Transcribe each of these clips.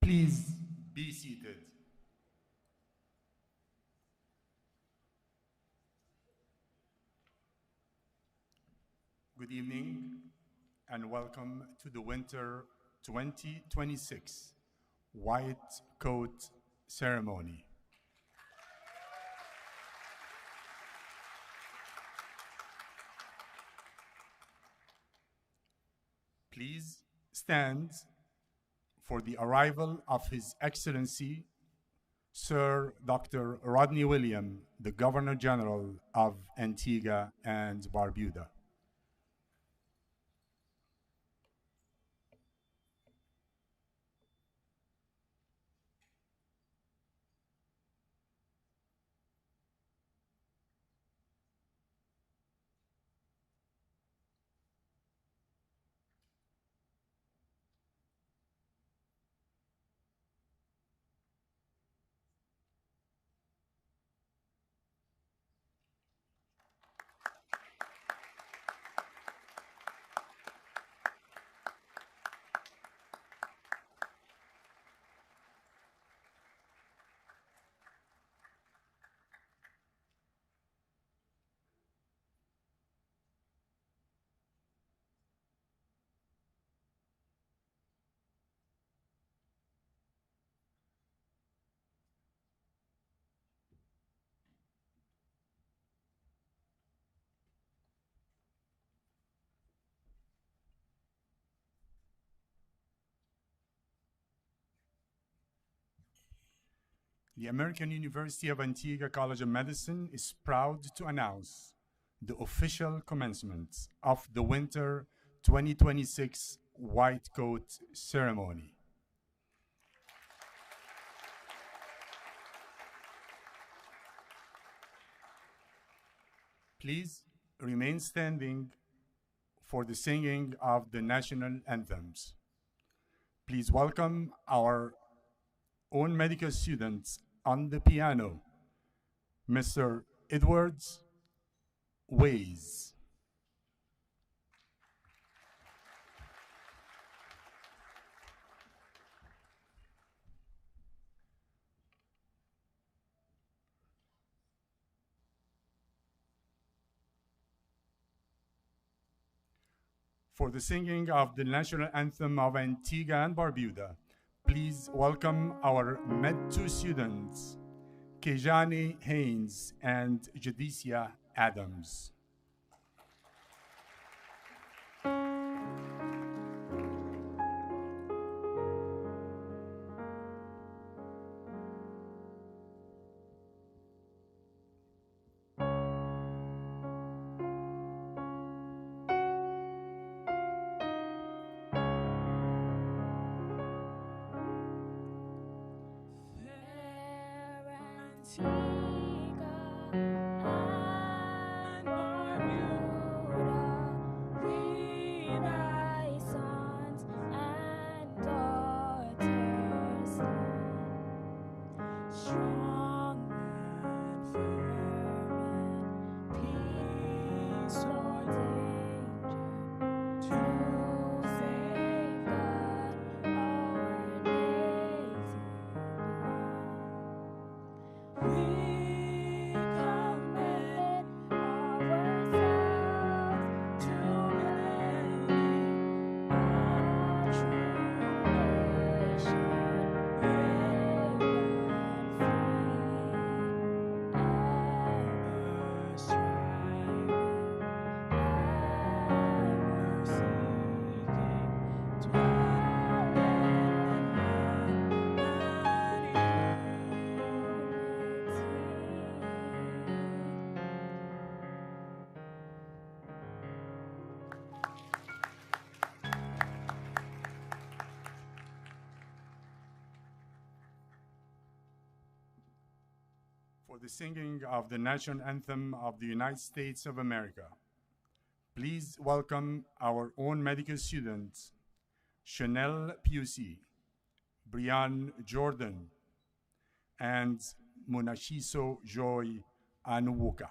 Please be seated. Good evening and welcome to the Winter 2026 White Coat Ceremony. Please stand for the arrival of His Excellency, Sir Dr. Rodney William, the Governor General of Antigua and Barbuda. The American University of Antigua College of Medicine is proud to announce the official commencement of the Winter 2026 White Coat Ceremony. Please remain standing for the singing of the national anthems. Please welcome our own medical students on the piano, Mr. Edwards Ways. For the singing of the national anthem of Antigua and Barbuda, please welcome our Med 2 students, Kejani Haynes and Jadicia Adams. For the singing of the national anthem of the United States of America, please welcome our own medical students, Chanel Pusey, Brian Jordan, and Munashiso Joy Anuwuka.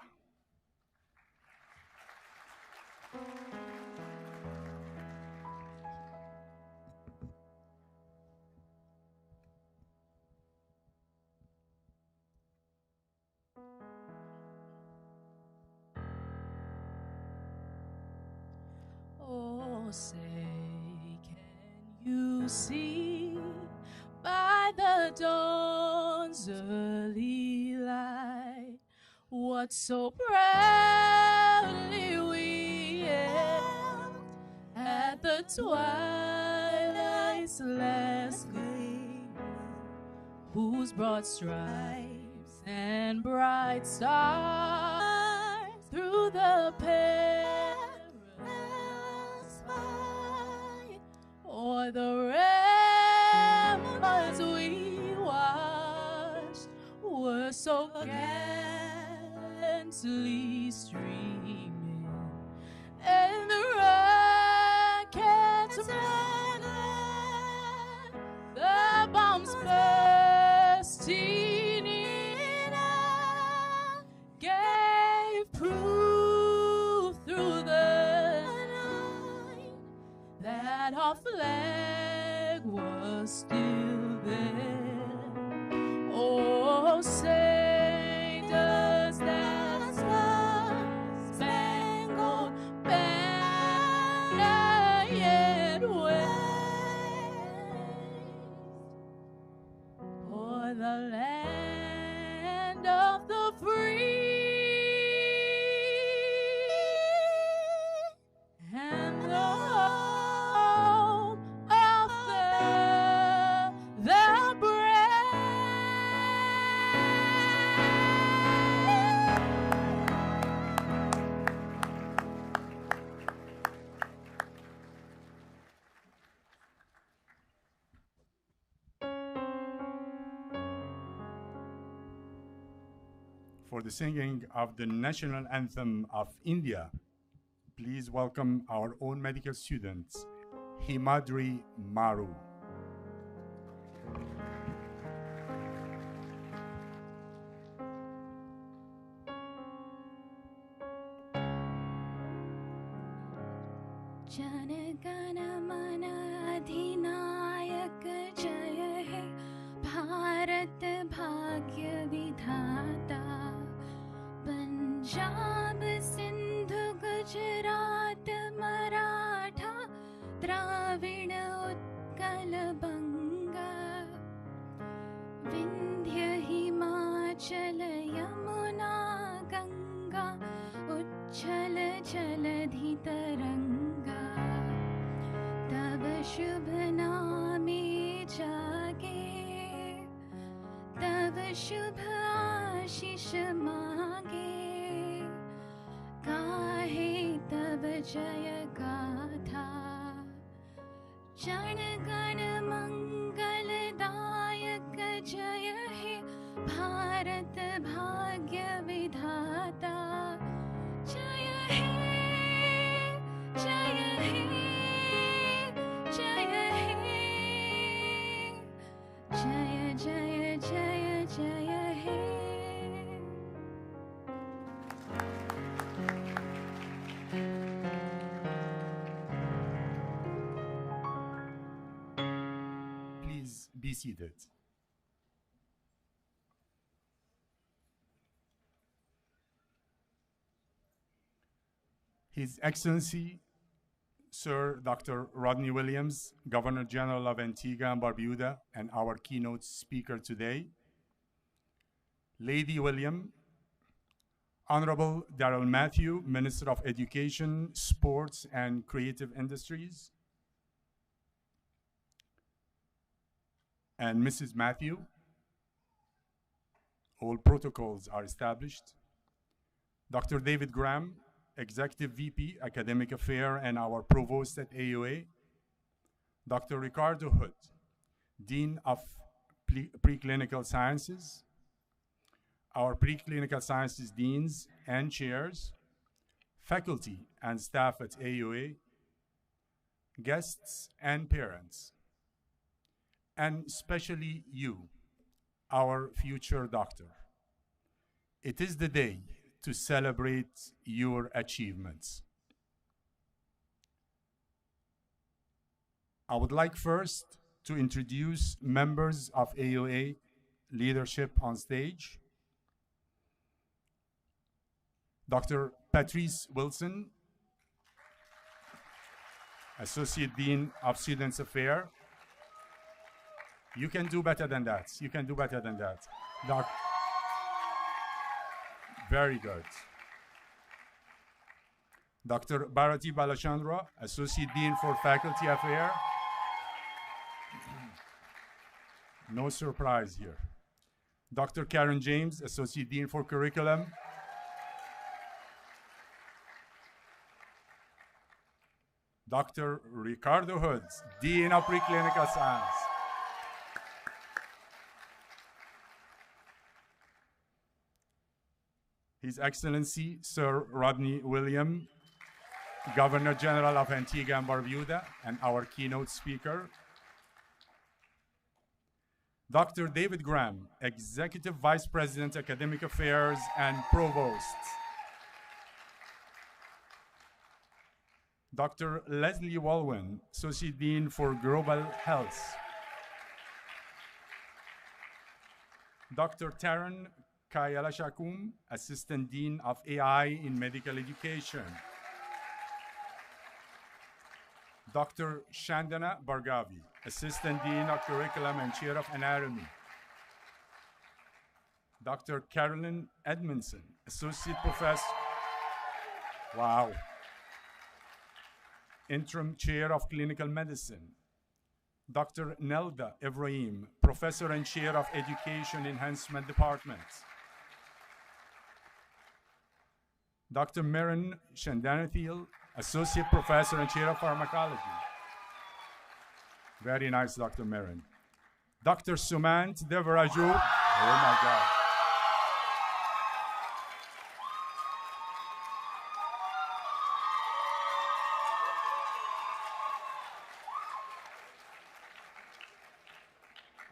say, can you see by the dawn's early light what so proudly we hailed at the twilight's last gleam, whose broad stripes and bright stars through the perilous fight o'er the ramparts we watched were so gallantly streaming, and the rockets ran, the bombs bursting in, gave proof through the night that our flag was still there. Oh, say does that star-spangled banner yet wave o'er the land of the free and the home of the brave? For the singing of the national anthem of India, please welcome our own medical students, Himadri Maru. Jana Gana मन अधिनायक जय हे भारत भाग्य विधाता, पंजाब सिंध गुजरात मराठा द्राविड़ उत्कल बंगा, विंध्य हिमाचल यमुना गंगा उच्छल जलधि तरंगा, तब शुभ नामे जागे, तब शुभ आशीष मांगे, गाहे तब जय गाथा, जन गण मंगलदायक जय हे भारत भाग्य विधाता, जय हे जय हे जय हे, जय जय जय जय हे। Please be seated. His Excellency, Sir Dr. Rodney Williams, Governor General of Antigua and Barbuda, and our keynote speaker today, Lady William, Honorable Darrell Matthew, Minister of Education, Sports, and Creative Industries, and Mrs. Matthew. All protocols are established. Dr. David Graham, Executive VP, Academic Affairs, and our Provost at AUA. Dr. Ricardo Hood, Dean of Preclinical Sciences. Our Preclinical Sciences Deans and Chairs, faculty and staff at AUA, guests and parents, and especially you, our future doctor. It is the day to celebrate your achievements. I would like first to introduce members of AUA leadership on stage. Dr. Patrice Wilson, Associate Dean of Students Affairs. You can do better than that. You can do better than that. Very good. Dr. Bharati Balachandra, Associate Dean for Faculty Affairs. No surprise here. Dr. Karen James, Associate Dean for Curriculum. Dr. Ricardo Hoods, Dean of Preclinical Science. His Excellency Sir Rodney William, Governor General of Antigua and Barbuda, and our keynote speaker. Dr. David Graham, Executive Vice President, Academic Affairs and Provost. Dr. Leslie Walwyn, Associate Dean for Global Health. Dr. Taran Kayalashakum, Assistant Dean of AI in Medical Education. Dr. Chandana Bhargavi, Assistant Dean of Curriculum and Chair of Anatomy. Dr. Carolyn Edmondson, Associate Professor. Wow. Interim Chair of Clinical Medicine. Dr. Nelda Ibrahim, Professor and Chair of Education Enhancement Department. Dr. Maren Shandanathiel, Associate Professor and Chair of Pharmacology. Very nice, Dr. Maren. Dr. Sumant Devaraju. Oh my God.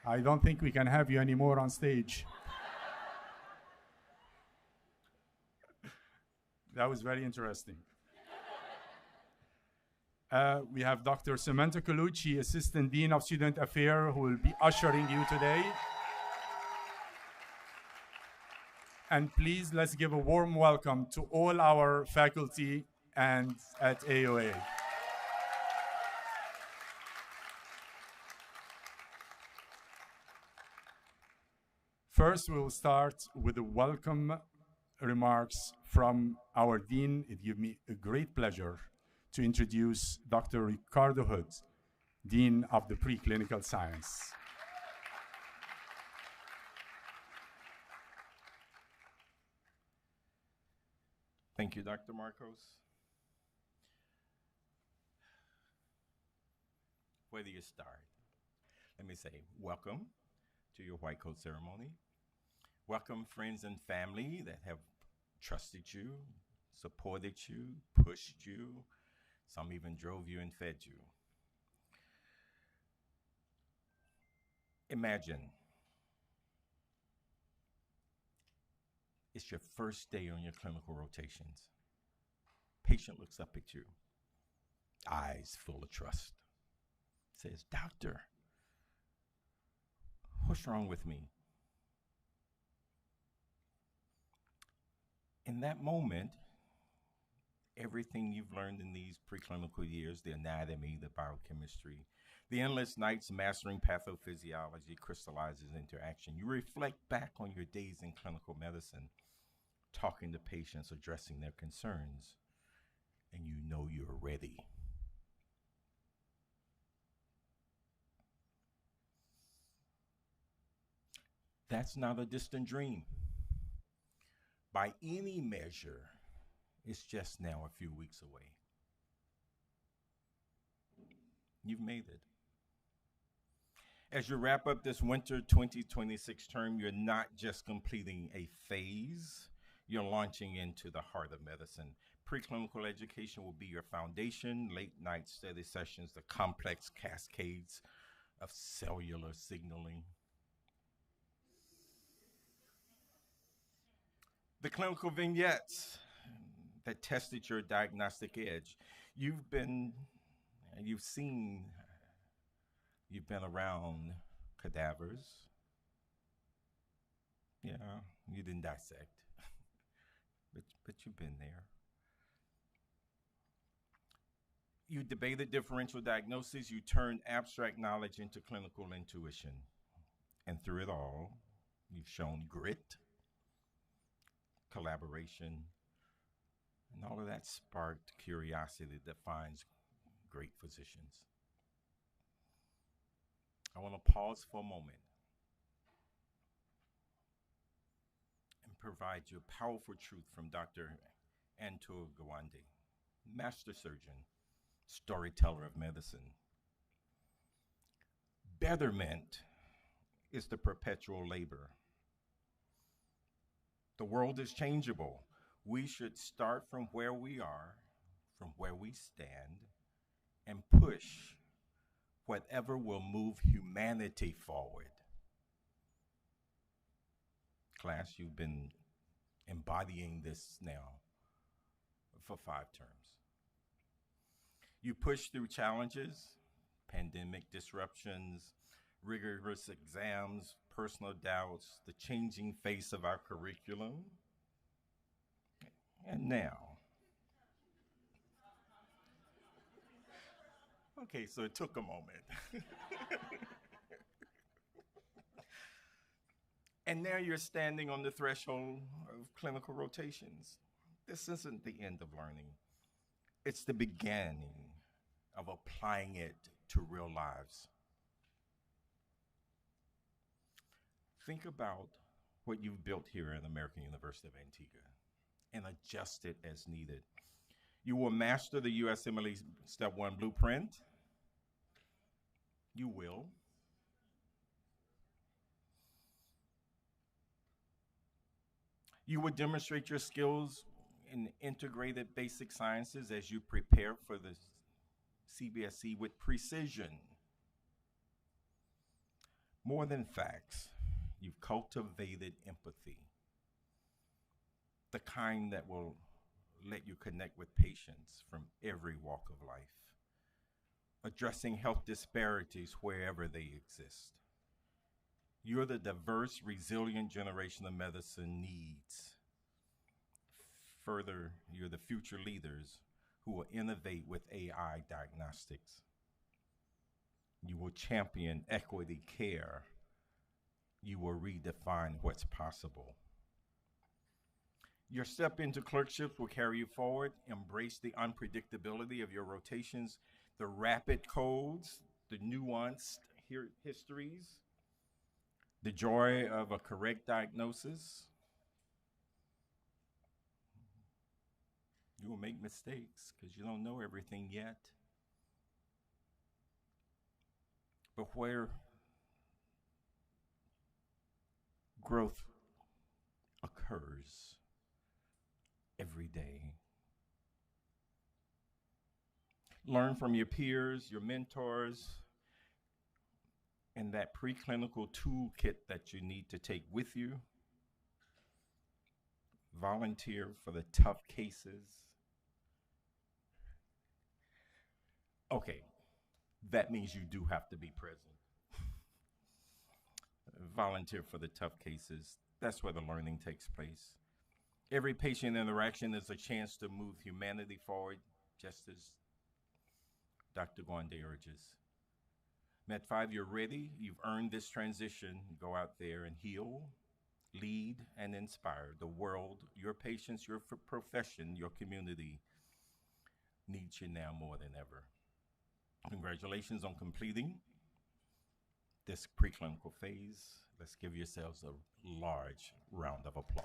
I don't think we can have you anymore on stage. That was very interesting. We have Dr. Samantha Colucci, Assistant Dean of Student Affairs, who will be ushering you today. And please, let's give a warm welcome to all our faculty and at AUA. First, we will start with the welcome remarks from our Dean. It gives me a great pleasure to introduce Dr. Ricardo Hood, Dean of the Preclinical Science. Thank you, Dr. Marcos. Where do you start? Let me say, welcome to your white coat ceremony. Welcome friends and family that have trusted you, supported you, pushed you. Some even drove you and fed you. Imagine it's your first day on your clinical rotations. Patient looks up at you, eyes full of trust, says, "Doctor, what's wrong with me?" In that moment, everything you've learned in these preclinical years, the anatomy, the biochemistry, the endless nights mastering pathophysiology crystallizes into action. You reflect back on your days in clinical medicine, talking to patients, addressing their concerns, and you know you're ready. That's not a distant dream. By any measure, it's just now a few weeks away. You've made it. As you wrap up this winter 2026 term, you're not just completing a phase, you're launching into the heart of medicine. Preclinical education will be your foundation, late night study sessions, the complex cascades of cellular signaling. The clinical vignettes that tested your diagnostic edge. You've been around cadavers. Yeah, you didn't dissect, but you've been there. You debated differential diagnosis. You turned abstract knowledge into clinical intuition. And through it all, you've shown grit, collaboration, and all of that sparked curiosity that defines great physicians. I want to pause for a moment and provide you a powerful truth from Dr. Anthem, master surgeon, storyteller of medicine. Betterment is the perpetual labor. The world is changeable. We should start from where we are, from where we stand, and push whatever will move humanity forward. Class, you've been embodying this now for 5 terms. You push through challenges, pandemic disruptions, rigorous exams, personal doubts, the changing face of our curriculum, and now. Okay, so it took a moment. And now you're standing on the threshold of clinical rotations. This isn't the end of learning. It's the beginning of applying it to real lives. Think about what you've built here at American University of Antigua and adjust it as needed. You will master the USMLE Step 1 blueprint. You will. You will demonstrate your skills in integrated basic sciences as you prepare for the CBSE with precision. More than facts, you've cultivated empathy, the kind that will let you connect with patients from every walk of life, addressing health disparities wherever they exist. You're the diverse, resilient generation of medicine needs. Further, you're the future leaders who will innovate with AI diagnostics. You will champion equity care. You will redefine what's possible. Your step into clerkships will carry you forward. Embrace the unpredictability of your rotations, the rapid codes, the nuanced histories, the joy of a correct diagnosis. You will make mistakes because you don't know everything yet. But where growth occurs every day. Learn from your peers, your mentors, and that preclinical toolkit that you need to take with you. Volunteer for the tough cases. Okay, that means you do have to be present. Volunteer for the tough cases. That's where the learning takes place. Every patient interaction is a chance to move humanity forward, just as Dr. Gwande urges. Met 5, you're ready. You've earned this transition. Go out there and heal, lead, and inspire the world. Your patients, your profession, your community needs you now more than ever. Congratulations on completing this preclinical phase. Let's give yourselves a large round of applause.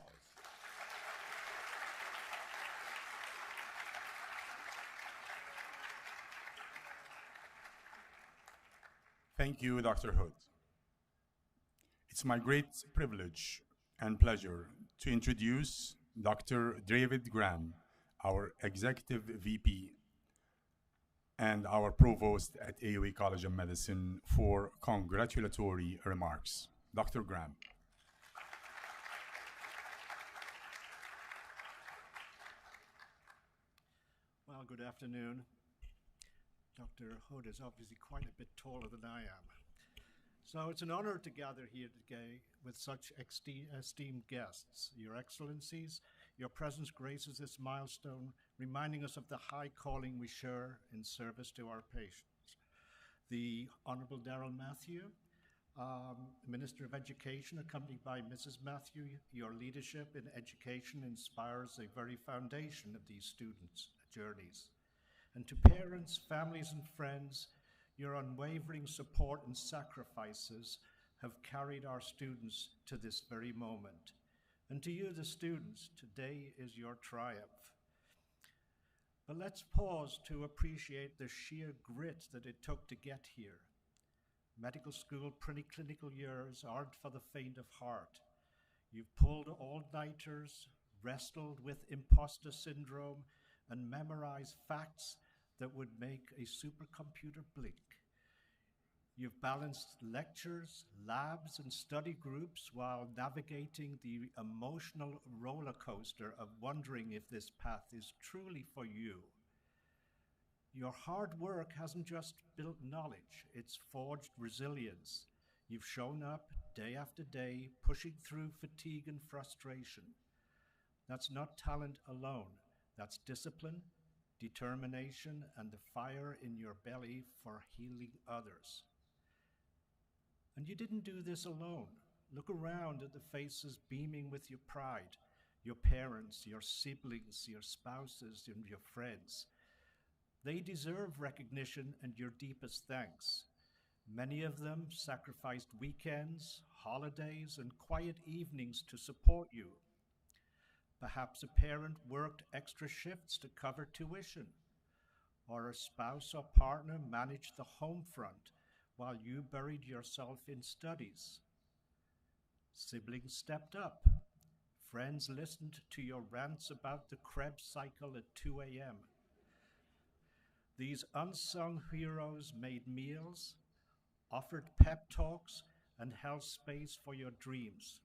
Thank you, Dr. Hood. It's my great privilege and pleasure to introduce Dr. David Graham, our Executive VP and our Provost at AUA College of Medicine, for congratulatory remarks. Dr. Graham. Well, good afternoon. Dr. Hood is obviously quite a bit taller than I am. So it's an honor to gather here today with such esteemed guests. Your Excellencies, your presence graces this milestone reminding us of the high calling we share in service to our patients. The Honorable Darrell Matthew, Minister of Education, accompanied by Mrs. Matthew, your leadership in education inspires the very foundation of these students' journeys. And to parents, families, and friends, your unwavering support and sacrifices have carried our students to this very moment. And to you, the students, today is your triumph. But let's pause to appreciate the sheer grit that it took to get here. Medical school preclinical years aren't for the faint of heart. You've pulled all-nighters, wrestled with imposter syndrome, and memorized facts that would make a supercomputer blink. You've balanced lectures, labs, and study groups while navigating the emotional roller coaster of wondering if this path is truly for you. Your hard work hasn't just built knowledge, it's forged resilience. You've shown up day after day, pushing through fatigue and frustration. That's not talent alone, that's discipline, determination, and the fire in your belly for healing others. And you didn't do this alone. Look around at the faces beaming with your pride, your parents, your siblings, your spouses, and your friends. They deserve recognition and your deepest thanks. Many of them sacrificed weekends, holidays, and quiet evenings to support you. Perhaps a parent worked extra shifts to cover tuition, or a spouse or partner managed the home front while you buried yourself in studies. Siblings stepped up. Friends listened to your rants about the Krebs cycle at 2 a.m. These unsung heroes made meals, offered pep talks, and held space for your dreams.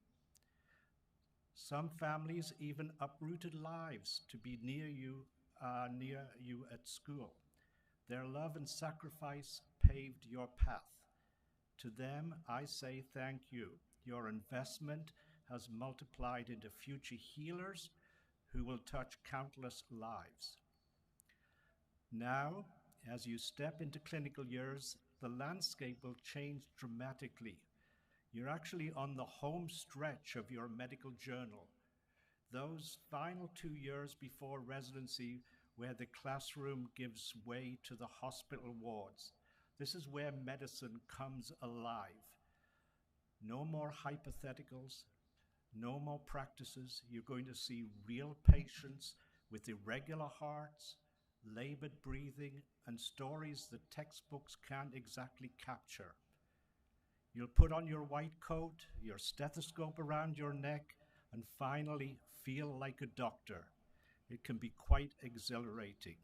Some families even uprooted lives to be near you at school. Their love and sacrifice paved your path. To them, I say thank you. Your investment has multiplied into future healers who will touch countless lives. Now, as you step into clinical years, the landscape will change dramatically. You're actually on the home stretch of your medical journal. Those final 2 years before residency, where the classroom gives way to the hospital wards. This is where medicine comes alive. No more hypotheticals, no more practices. You're going to see real patients with irregular hearts, labored breathing, and stories that textbooks can't exactly capture. You'll put on your white coat, your stethoscope around your neck, and finally feel like a doctor. It can be quite exhilarating.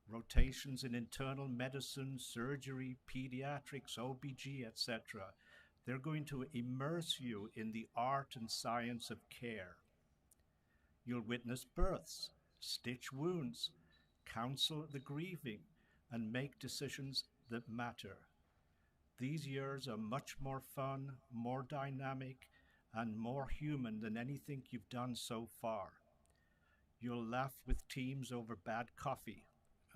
Rotations in internal medicine, surgery, pediatrics, OBG, etc. They're going to immerse you in the art and science of care. You'll witness births, stitch wounds, counsel the grieving, and make decisions that matter. These years are much more fun, more dynamic, and more human than anything you've done so far. You'll laugh with teams over bad coffee,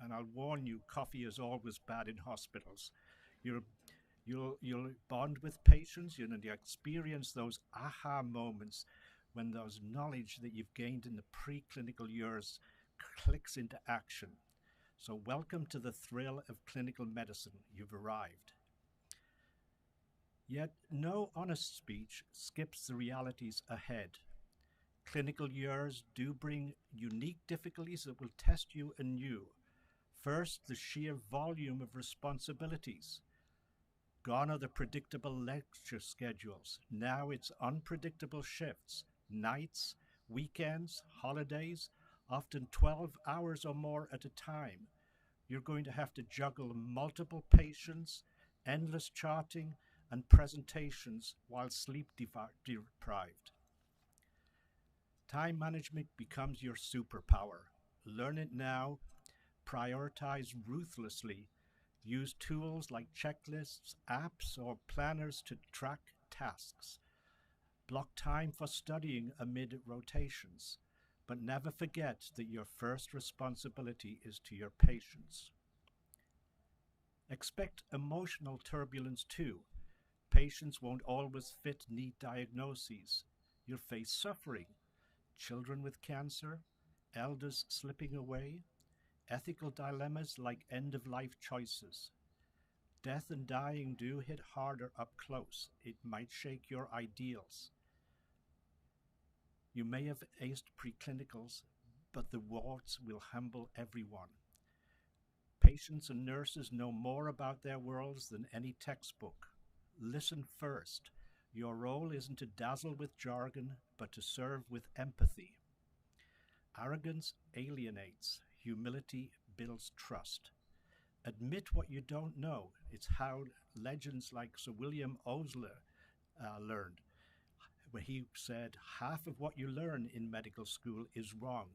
and I'll warn you, coffee is always bad in hospitals. You'll bond with patients, you'll experience those aha moments when those knowledge that you've gained in the preclinical years clicks into action. So welcome to the thrill of clinical medicine. You've arrived. Yet no honest speech skips the realities ahead. Clinical years do bring unique difficulties that will test you anew. First, the sheer volume of responsibilities. Gone are the predictable lecture schedules. Now it's unpredictable shifts, nights, weekends, holidays, often 12 hours or more at a time. You're going to have to juggle multiple patients, endless charting, and presentations while sleep deprived. Time management becomes your superpower. Learn it now, prioritize ruthlessly, use tools like checklists, apps, or planners to track tasks. Block time for studying amid rotations. but never forget that your first responsibility is to your patients. Expect emotional turbulence too. Patients won't always fit neat diagnoses. You'll face suffering, children with cancer, elders slipping away, ethical dilemmas like end-of-life choices. Death and dying do hit harder up close. It might shake your ideals. You may have aced preclinicals, but the wards will humble everyone. Patients and nurses know more about their worlds than any textbook. Listen first. Your role isn't to dazzle with jargon, but to serve with empathy. Arrogance alienates. Humility builds trust. Admit what you don't know. It's how legends like Sir William Osler learned, where he said, half of what you learn in medical school is wrong.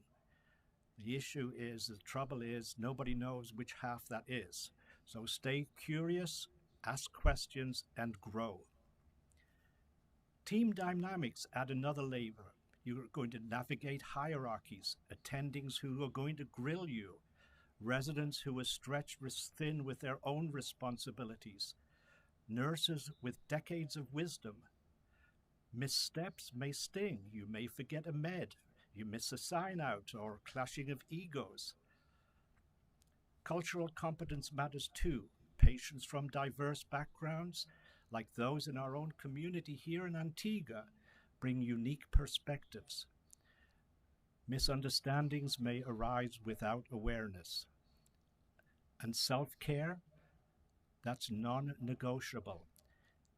The trouble is, nobody knows which half that is. So stay curious, ask questions, and grow. Team dynamics add another layer. You're going to navigate hierarchies, attendings who are going to grill you, residents who are stretched thin with their own responsibilities, nurses with decades of wisdom. Missteps may sting. You may forget a med. You miss a sign out or clashing of egos. Cultural competence matters too. Patients from diverse backgrounds, like those in our own community here in Antigua, bring unique perspectives. Misunderstandings may arise without awareness. And self-care, that's non-negotiable.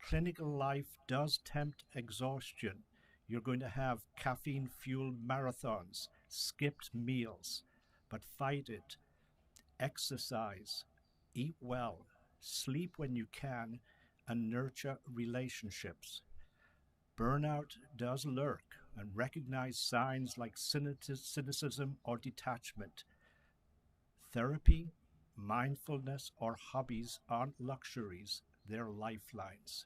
Clinical life does tempt exhaustion. You're going to have caffeine-fueled marathons, skipped meals, but fight it. Exercise, eat well, sleep when you can, and nurture relationships. Burnout does lurk, and recognize signs like cynicism or detachment. Therapy, mindfulness, or hobbies aren't luxuries, they're lifelines.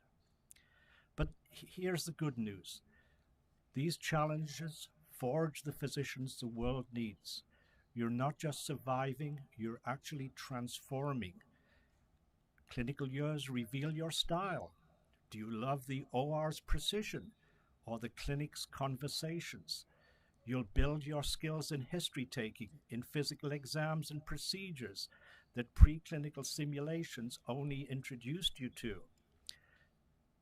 But here's the good news. These challenges forge the physicians the world needs. You're not just surviving, you're actually transforming. Clinical years reveal your style. Do you love the OR's precision or the clinic's conversations? You'll build your skills in history taking, in physical exams and procedures that preclinical simulations only introduced you to.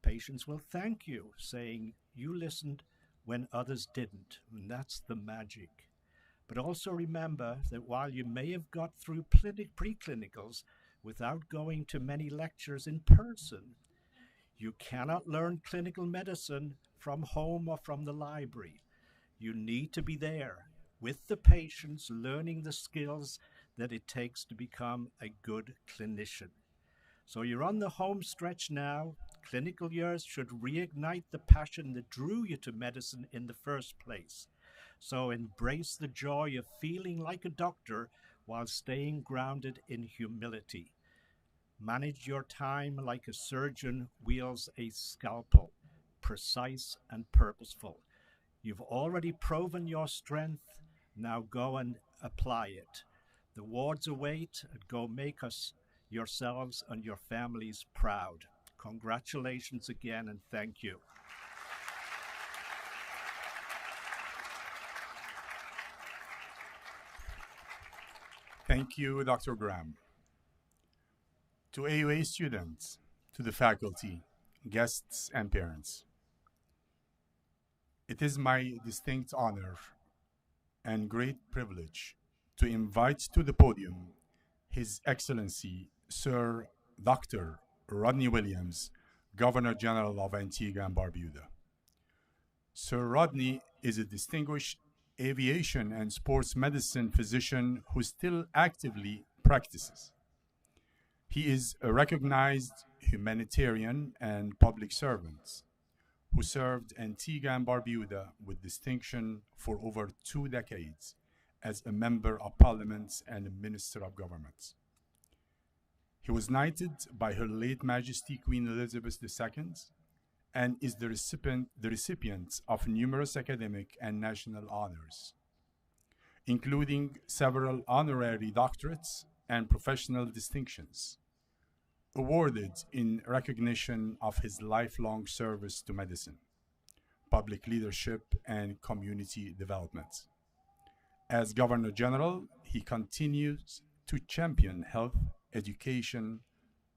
Patients will thank you, saying you listened when others didn't, and that's the magic. But also remember that while you may have got through preclinicals without going to many lectures in person, you cannot learn clinical medicine from home or from the library. You need to be there with the patients, learning the skills that it takes to become a good clinician. So you're on the home stretch now. Clinical years should reignite the passion that drew you to medicine in the first place. So embrace the joy of feeling like a doctor while staying grounded in humility. Manage your time like a surgeon wields a scalpel, precise and purposeful. You've already proven your strength. Now go and apply it. The wards await, and go make us, yourselves and your families proud. Congratulations again, and thank you. Thank you, Dr. Graham. To AUA students, to the faculty, guests, and parents, it is my distinct honor and great privilege to invite to the podium His Excellency Sir Dr. Rodney Williams, Governor General of Antigua and Barbuda. Sir Rodney is a distinguished aviation and sports medicine physician who still actively practices. He is a recognized humanitarian and public servant who served Antigua and Barbuda with distinction for over 2 decades as a member of parliament and a minister of government. He was knighted by Her late Majesty Queen Elizabeth II and is the recipient of numerous academic and national honors. including several honorary doctorates and professional distinctions, awarded in recognition of his lifelong service to medicine, public leadership, and community development. As Governor General, he continues to champion health, education,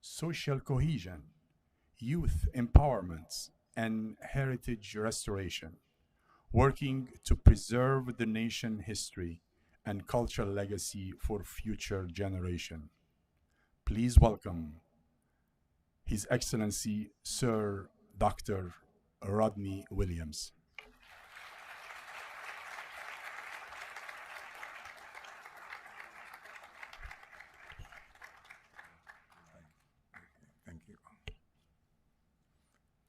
social cohesion, youth empowerment, and heritage restoration, working to preserve the nation history and cultural legacy for future generation. Please welcome His Excellency Sir Dr. Rodney Williams. Thank you.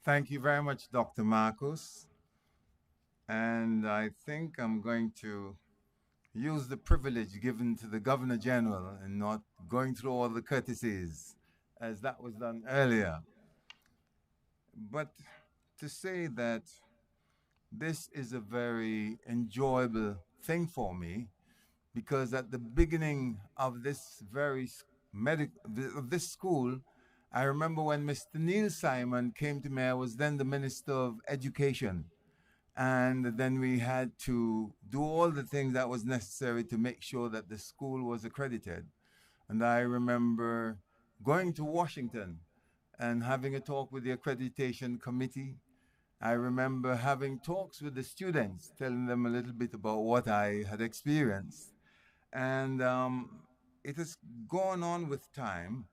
Thank you very much, Dr. Marcos. And I think I'm going to use the privilege given to the Governor General and not going through all the courtesies as that was done earlier. But to say that this is a very enjoyable thing for me, because at the beginning of this of this school, I remember when Mr. Neil Simon came to me. I was then the Minister of Education. And then we had to do all the things that was necessary to make sure that the school was accredited. And I remember going to Washington and having a talk with the accreditation committee. I remember having talks with the students, telling them a little bit about what I had experienced. And it has gone on with time.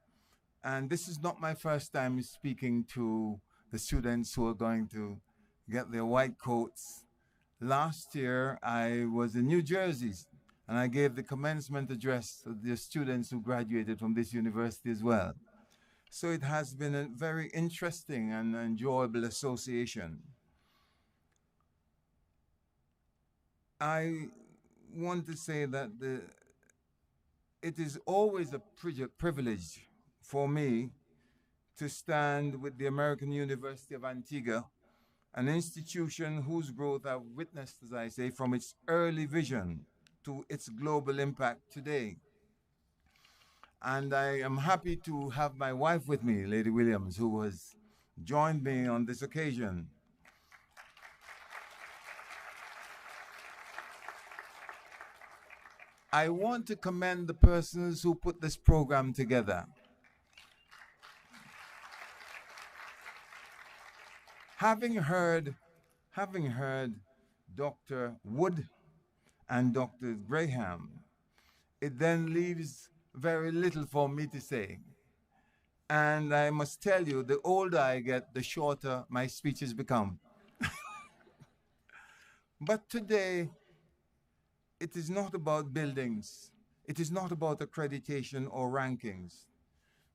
And this is not my first time speaking to the students who are going to get their white coats. Last year, I was in New Jersey, and I gave the commencement address to the students who graduated from this university as well. So it has been a very interesting and enjoyable association. I want to say that it is always a privilege for me to stand with the American University of Antigua, an institution whose growth I've witnessed, as I say, from its early vision to its global impact today. And I am happy to have my wife with me, Lady Williams, who has joined me on this occasion. I want to commend the persons who put this program together. Having heard Dr. Wood and Dr. Graham, it then leaves very little for me to say. And I must tell you, the older I get, the shorter my speeches become. But today, it is not about buildings. It is not about accreditation or rankings.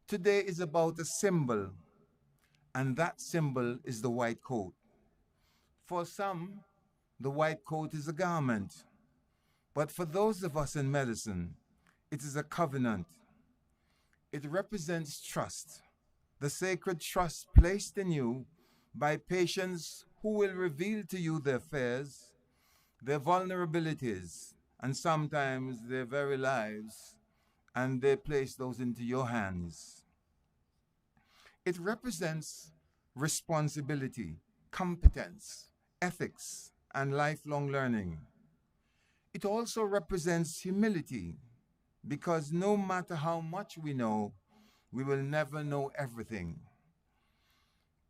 Today is about a symbol, and that symbol is the white coat. For some, the white coat is a garment. But for those of us in medicine, it is a covenant. It represents trust, the sacred trust placed in you by patients who will reveal to you their fears, their vulnerabilities, and sometimes their very lives, and they place those into your hands. It represents responsibility, competence, ethics, and lifelong learning. It also represents humility, because no matter how much we know, we will never know everything.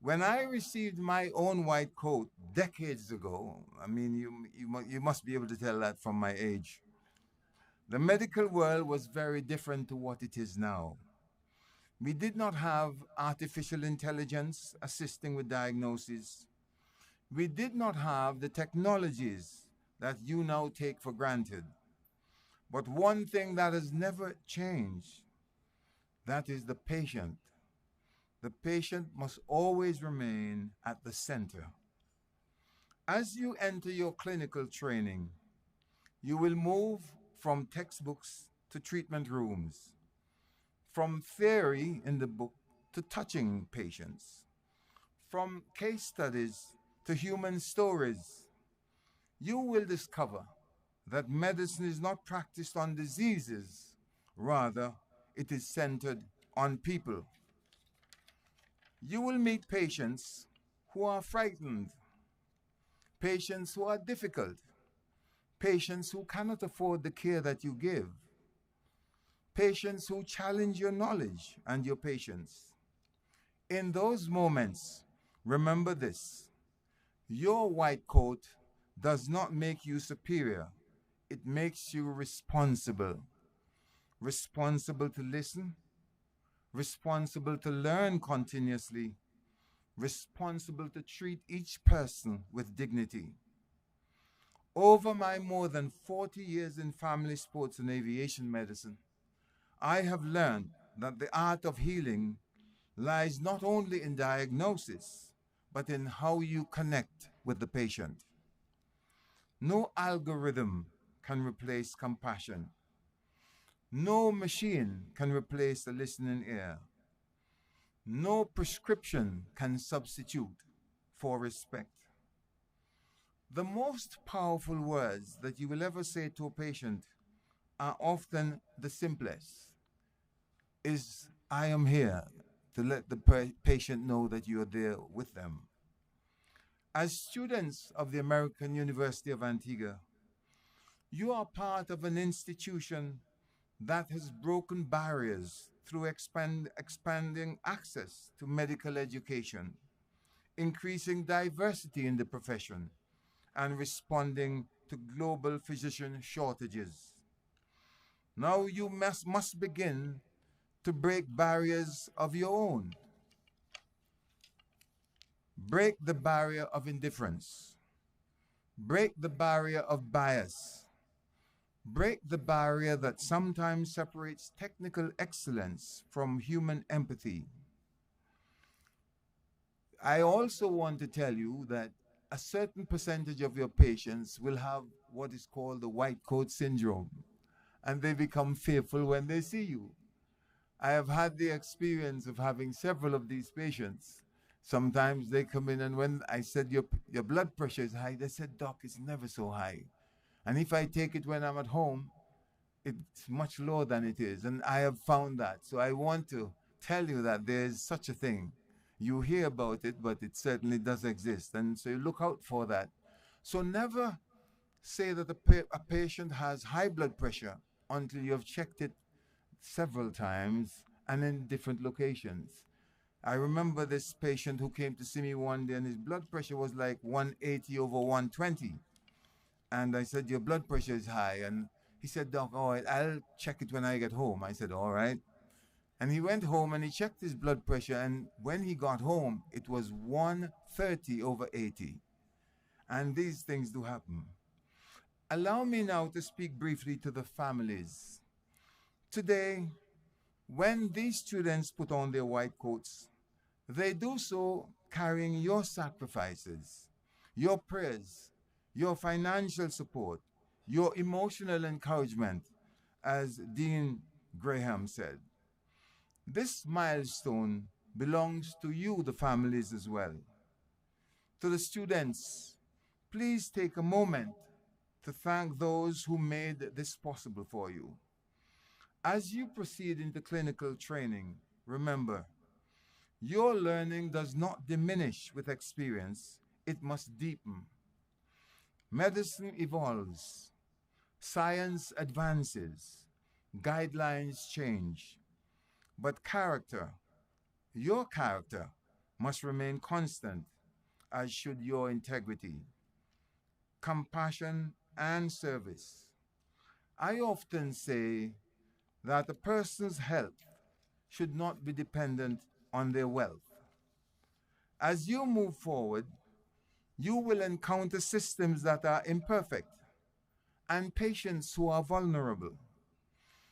When I received my own white coat decades ago, I mean, you must be able to tell that from my age, the medical world was very different to what it is now. We did not have artificial intelligence assisting with diagnosis. We did not have the technologies that you now take for granted. But one thing that has never changed, that is the patient. The patient must always remain at the center. As you enter your clinical training, you will move from textbooks to treatment rooms, from theory in the book to touching patients, from case studies to human stories. You will discover that medicine is not practiced on diseases, rather, it is centered on people. You will meet patients who are frightened, patients who are difficult, patients who cannot afford the care that you give, patients who challenge your knowledge and your patience. In those moments, remember this: your white coat does not make you superior, it makes you responsible. Responsible to listen, responsible to learn continuously, responsible to treat each person with dignity. Over my more than 40 years in family sports and aviation medicine, I have learned that the art of healing lies not only in diagnosis, but in how you connect with the patient. No algorithm can replace compassion. No machine can replace a listening ear. No prescription can substitute for respect. The most powerful words that you will ever say to a patient are often the simplest. Is I am here, to let the patient know that you are there with them. As students of the American University of Antigua, you are part of an institution that has broken barriers through expanding access to medical education, increasing diversity in the profession, and responding to global physician shortages. Now you must begin to break barriers of your own. Break the barrier of indifference. Break the barrier of bias. Break the barrier that sometimes separates technical excellence from human empathy. I also want to tell you that a certain percentage of your patients will have what is called the white coat syndrome, and they become fearful when they see you. I have had the experience of having several of these patients. Sometimes they come in, and when I said your blood pressure is high, they said, "Doc, it's never so high. And if I take it when I'm at home, it's much lower than it is." And I have found that. So I want to tell you that there is such a thing. You hear about it, but it certainly does exist. And so you look out for that. So never say that a patient has high blood pressure until you have checked it several times and in different locations. I remember this patient who came to see me one day, and his blood pressure was like 180 over 120. And I said, "Your blood pressure is high." And he said, "Doc, all right, I'll check it when I get home." I said, "All right." And he went home and he checked his blood pressure. And when he got home, it was 130 over 80. And these things do happen. Allow me now to speak briefly to the families. Today, when these students put on their white coats, they do so carrying your sacrifices, your prayers, your financial support, your emotional encouragement, as Dean Graham said. This milestone belongs to you, the families, as well. To the students, please take a moment to thank those who made this possible for you. As you proceed into clinical training, remember, your learning does not diminish with experience, it must deepen. Medicine evolves, science advances, guidelines change, but character, your character, must remain constant, as should your integrity, compassion, and service. I often say that a person's health should not be dependent on their wealth. As you move forward, you will encounter systems that are imperfect and patients who are vulnerable.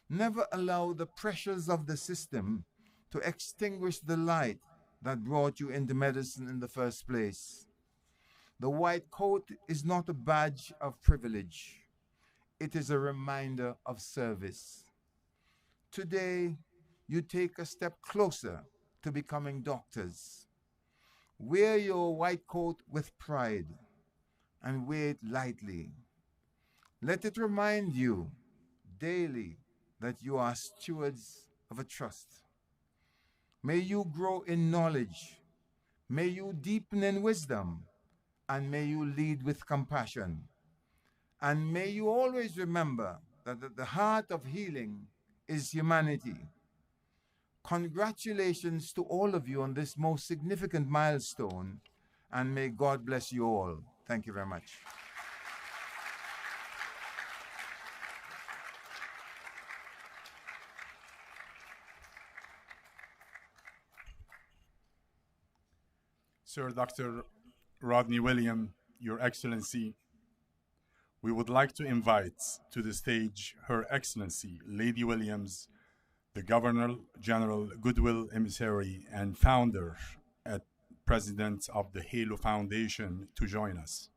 Never allow the pressures of the system to extinguish the light that brought you into medicine in the first place. The white coat is not a badge of privilege. It is a reminder of service. Today, you take a step closer to becoming doctors. Wear your white coat with pride and wear it lightly. Let it remind you daily that you are stewards of a trust. May you grow in knowledge. May you deepen in wisdom. And may you lead with compassion. And may you always remember that at the heart of healing is humanity. Congratulations to all of you on this most significant milestone, and may God bless you all. Thank you very much. Sir Dr. Rodney William, Your Excellency, we would like to invite to the stage Her Excellency, Lady Williams, the Governor General Goodwill Emissary and founder and President of the Halo Foundation, to join us.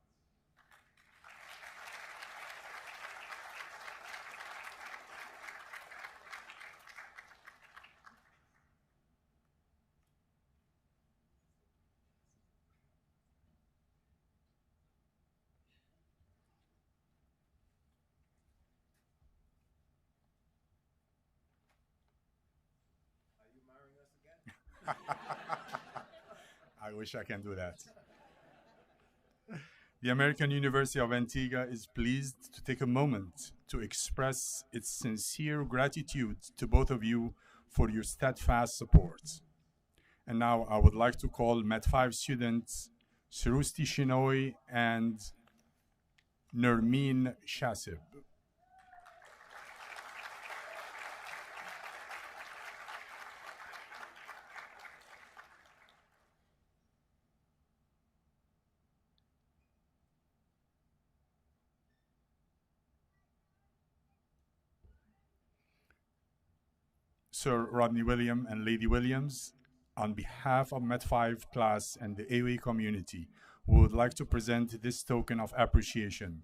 I wish I can do that. The American University of Antigua is pleased to take a moment to express its sincere gratitude to both of you for your steadfast support. And now I would like to call Met 5 students Surusti Shinoy and Nermeen Shasib. Sir Rodney William and Lady Williams, on behalf of Met 5 class and the AUA community, we would like to present this token of appreciation.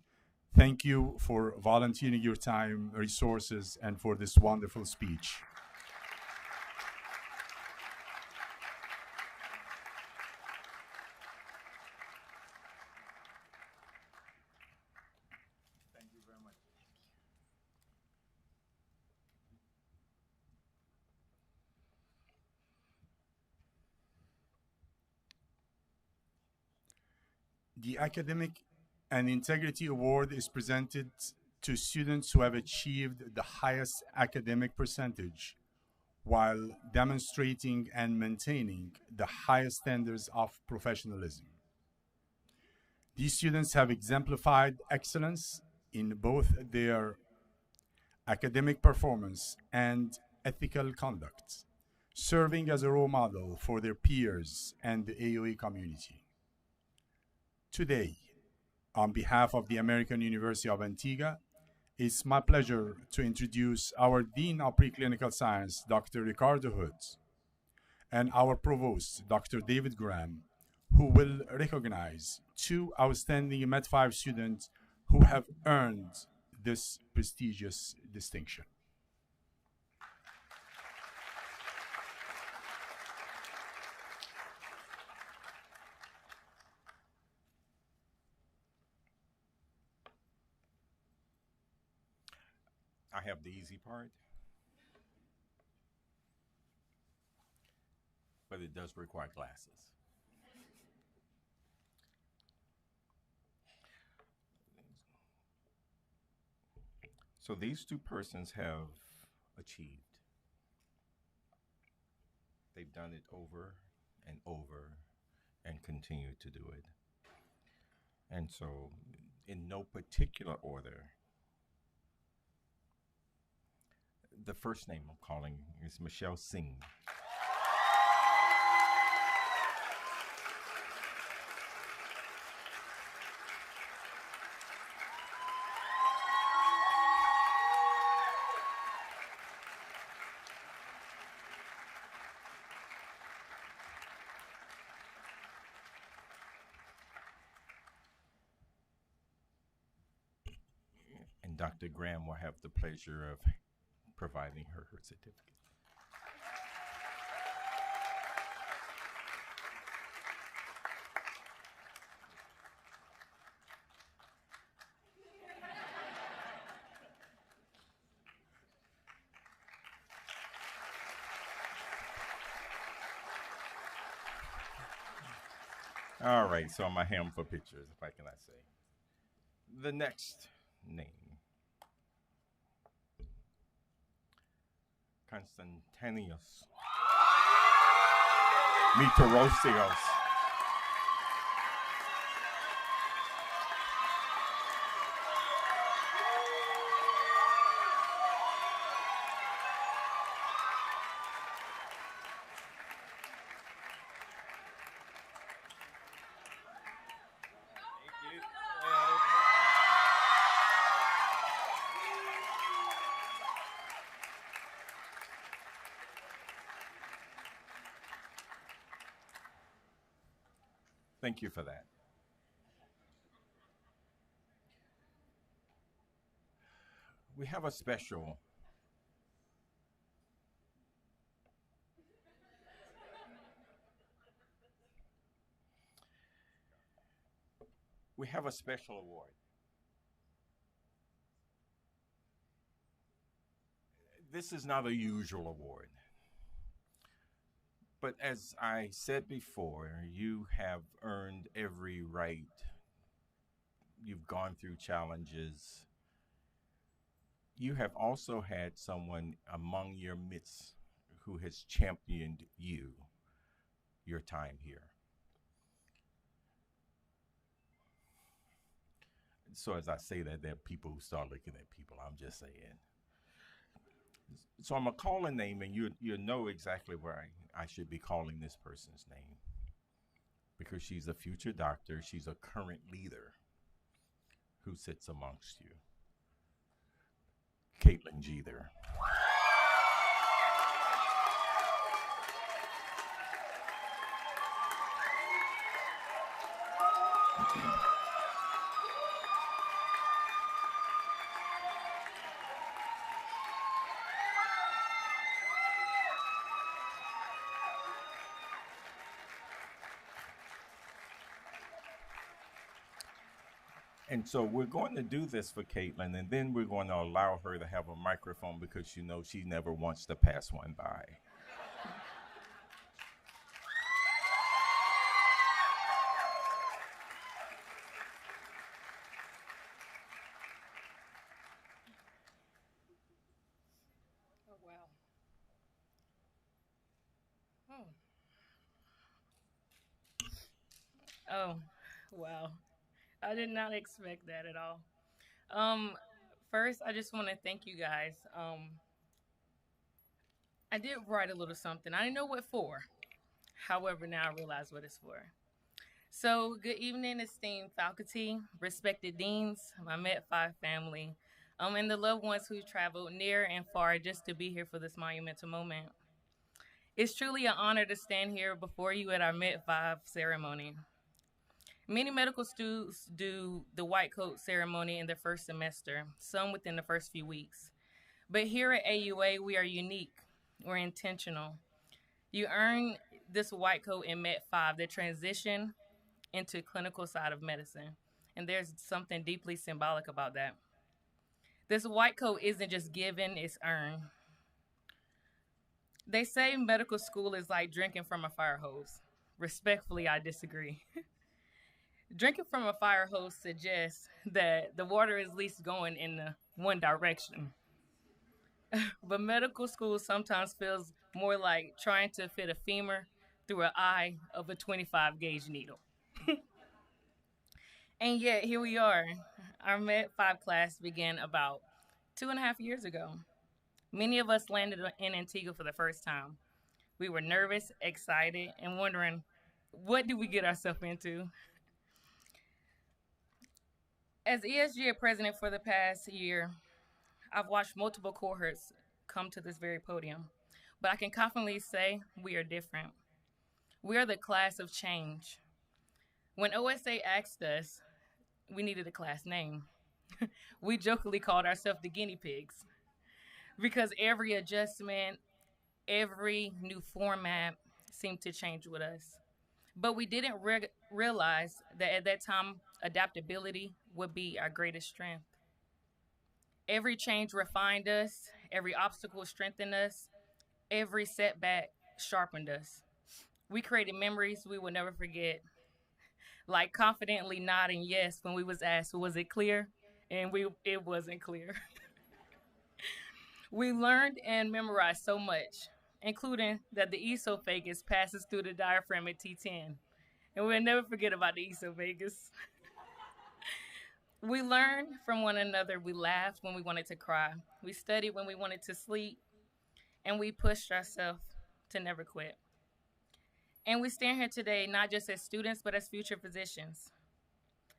Thank you for volunteering your time, resources, and for this wonderful speech. Thank you very much. The Academic and Integrity Award is presented to students who have achieved the highest academic percentage while demonstrating and maintaining the highest standards of professionalism. These students have exemplified excellence in both their academic performance and ethical conduct, serving as a role model for their peers and the AUA community. Today, on behalf of the American University of Antigua, it's my pleasure to introduce our Dean of Preclinical Science, Dr. Ricardo Hood, and our Provost, Dr. David Graham, who will recognize two outstanding Met 5 students who have earned this prestigious distinction. I have the easy part, but it does require glasses. So these two persons have achieved. They've done it over and over and continue to do it. And so, in no particular order, the first name I'm calling is Michelle Singh. And Dr. Graham will have the pleasure of providing her certificate. All right, so I'm a ham for pictures, if I cannot say. The next name, Constantinos Mitorosios. Thank you for that. We have a special. We have a special award. This is not a usual award. But as I said before, you have earned every right. You've gone through challenges. You have also had someone among your midst who has championed you, your time here. So as I say that, there are people who start looking at people. I'm just saying. So I'm going to call a name, and you know exactly where I should be calling this person's name. Because she's a future doctor. She's a current leader who sits amongst you. Caitlin Jeter. And so we're going to do this for Caitlin, and then we're going to allow her to have a microphone because you know she never wants to pass one by. Oh, wow. Oh, wow. I did not expect that at all. First, I just want to thank you guys. I did write a little something. I didn't know what for. However, now I realize what it's for. So, good evening, esteemed faculty, respected deans, my Met 5 family, and the loved ones who traveled near and far just to be here for this monumental moment. It's truly an honor to stand here before you at our Met 5 ceremony. Many medical students do the white coat ceremony in their first semester, some within the first few weeks. But here at AUA, we are unique. We're intentional. You earn this white coat in Met 5, the transition into clinical side of medicine. And there's something deeply symbolic about that. This white coat isn't just given, it's earned. They say medical school is like drinking from a fire hose. Respectfully, I disagree. Drinking from a fire hose suggests that the water is at least going in the one direction. But medical school sometimes feels more like trying to fit a femur through an eye of a 25 gauge needle. And yet, here we are. Our Med 5 class began about 2.5 years ago. Many of us landed in Antigua for the first time. We were nervous, excited, and wondering, what did we get ourselves into? As ESGA president for the past year, I've watched multiple cohorts come to this very podium, but I can confidently say we are different. We are the class of change. When OSA asked us, we needed a class name. We jokingly called ourselves the guinea pigs because every adjustment, every new format seemed to change with us. But we didn't realize that at that time, adaptability would be our greatest strength. Every change refined us, every obstacle strengthened us, every setback sharpened us. We created memories we will never forget. like confidently nodding yes when we was asked, was it clear? And it wasn't clear. We learned and memorized so much, including that the esophagus passes through the diaphragm at T10. And we'll never forget about the esophagus. We learned from one another. We laughed when we wanted to cry. We studied when we wanted to sleep. And we pushed ourselves to never quit. And we stand here today not just as students, but as future physicians.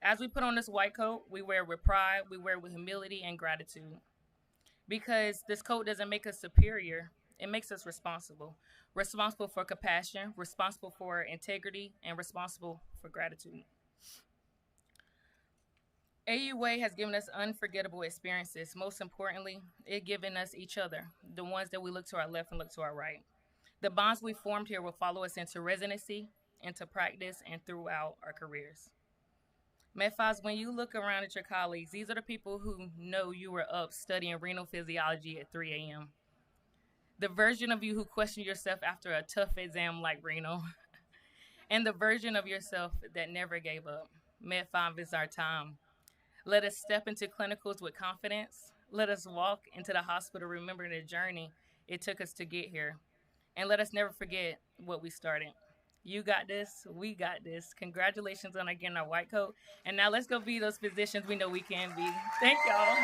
As we put on this white coat, we wear it with pride, we wear it with humility and gratitude. Because this coat doesn't make us superior, it makes us responsible. Responsible for compassion, responsible for integrity, and responsible for gratitude. AUA has given us unforgettable experiences. Most importantly, it's given us each other, the ones that we look to our left and look to our right. The bonds we formed here will follow us into residency, into practice, and throughout our careers. Medfos, when you look around at your colleagues, these are the people who know you were up studying renal physiology at 3 a.m. The version of you who questioned yourself after a tough exam like renal, and the version of yourself that never gave up. Med5 is our time. Let us step into clinicals with confidence. Let us walk into the hospital remembering the journey it took us to get here. And let us never forget what we started. You got this. We got this. Congratulations on getting our white coat. And now let's go be those physicians we know we can be. Thank y'all.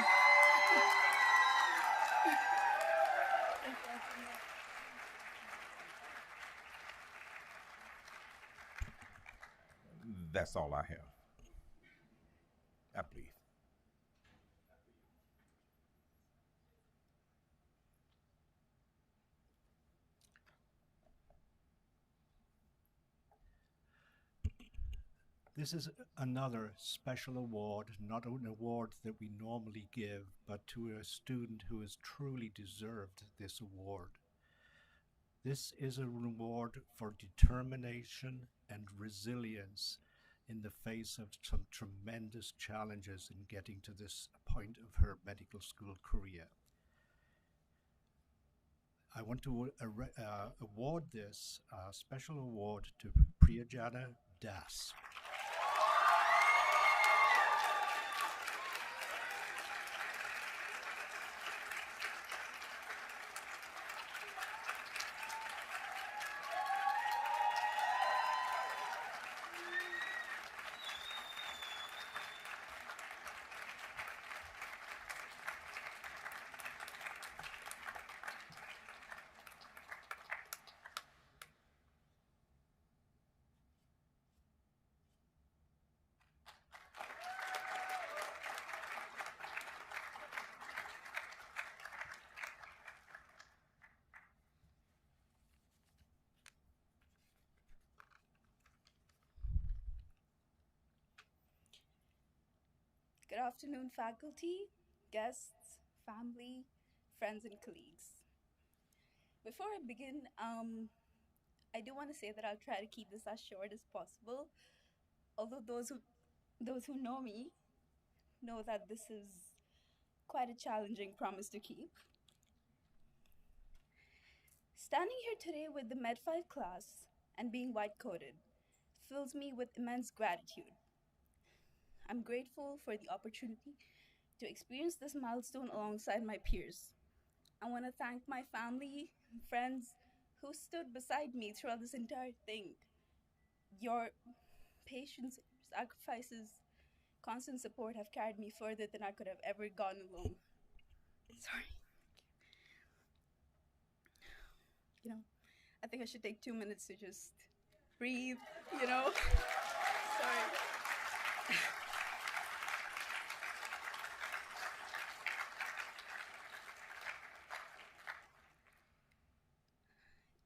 That's all I have. I believe. This is another special award, not an award that we normally give, but to a student who has truly deserved this award. This is a reward for determination and resilience in the face of some tremendous challenges in getting to this point of her medical school career. I want to award this special award to Priyajana Das. Good afternoon, faculty, guests, family, friends, and colleagues. Before I begin, I do want to say that I'll try to keep this as short as possible. Although those who know me know that this is quite a challenging promise to keep. Standing here today with the Med 5 class and being white coated fills me with immense gratitude. I'm grateful for the opportunity to experience this milestone alongside my peers. I want to thank my family and friends who stood beside me throughout this entire thing. Your patience, sacrifices, constant support have carried me further than I could have ever gone alone. Sorry. I think I should take 2 minutes to just breathe, Sorry.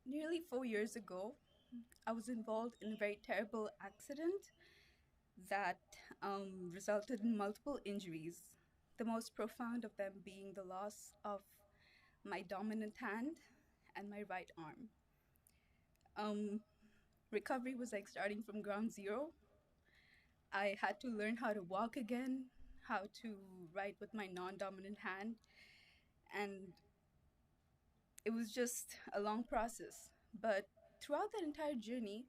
Nearly 4 years ago, I was involved in a very terrible accident that resulted in multiple injuries, the most profound of them being the loss of my dominant hand and my right arm. Recovery was like starting from ground zero. I had to learn how to walk again, how to write with my non-dominant hand, and it was just a long process. But throughout that entire journey,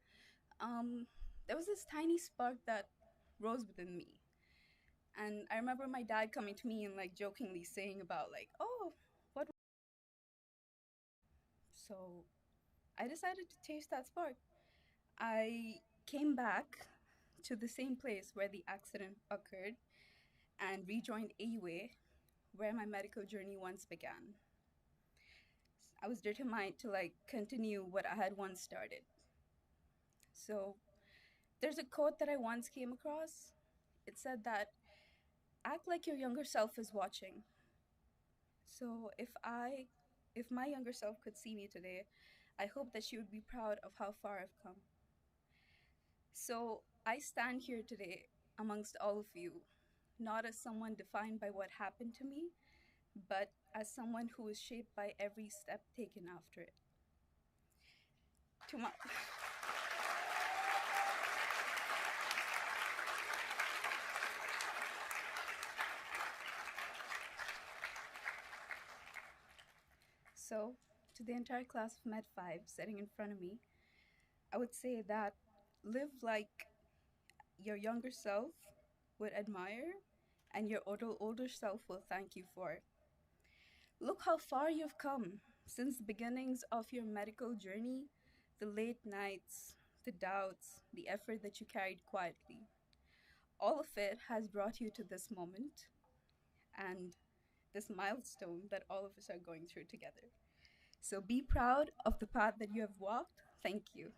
there was this tiny spark that rose within me. And I remember my dad coming to me and like jokingly saying about like, "Oh, what?" So I decided to taste that spark. I came back to the same place where the accident occurred and rejoined AUA, where my medical journey once began. I was determined to like continue what I had once started. So there's a quote that I once came across. It said that act like your younger self is watching. So if my younger self could see me today, I hope that she would be proud of how far I've come. So I stand here today amongst all of you, not as someone defined by what happened to me, but as someone who is shaped by every step taken after it. To my So, to the entire class of Med 5 sitting in front of me, I would say that live like your younger self would admire and your older self will thank you for it. Look how far you've come since the beginnings of your medical journey, the late nights, the doubts, the effort that you carried quietly. All of it has brought you to this moment and this milestone that all of us are going through together. So be proud of the path that you have walked. Thank you.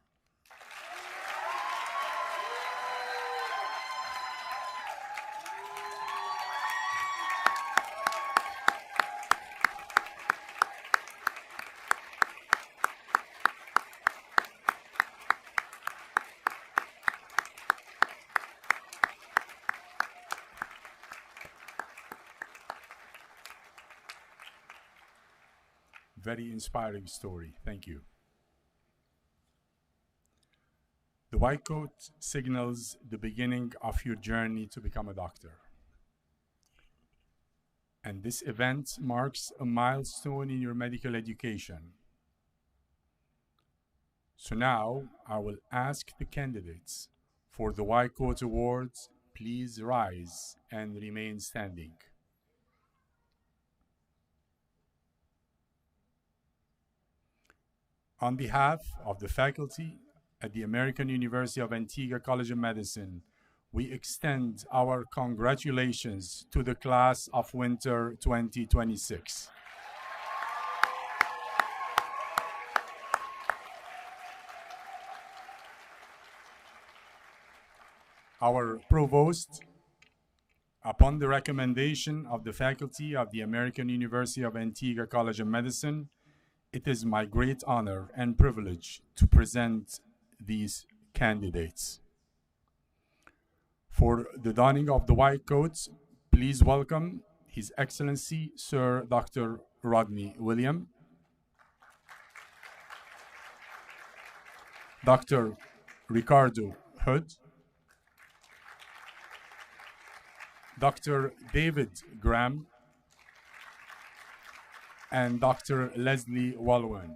Very inspiring story. Thank you. The white coat signals the beginning of your journey to become a doctor. And this event marks a milestone in your medical education. So now I will ask the candidates for the White Coat Awards, please rise and remain standing. On behalf of the faculty at the American University of Antigua College of Medicine, we extend our congratulations to the class of winter 2026. Our Provost, upon the recommendation of the faculty of the American University of Antigua College of Medicine, it is my great honor and privilege to present these candidates. For the donning of the white coats, please welcome His Excellency Sir Dr. Rodney William, Dr. Ricardo Hood, Dr. David Graham, and Dr. Leslie Walwen.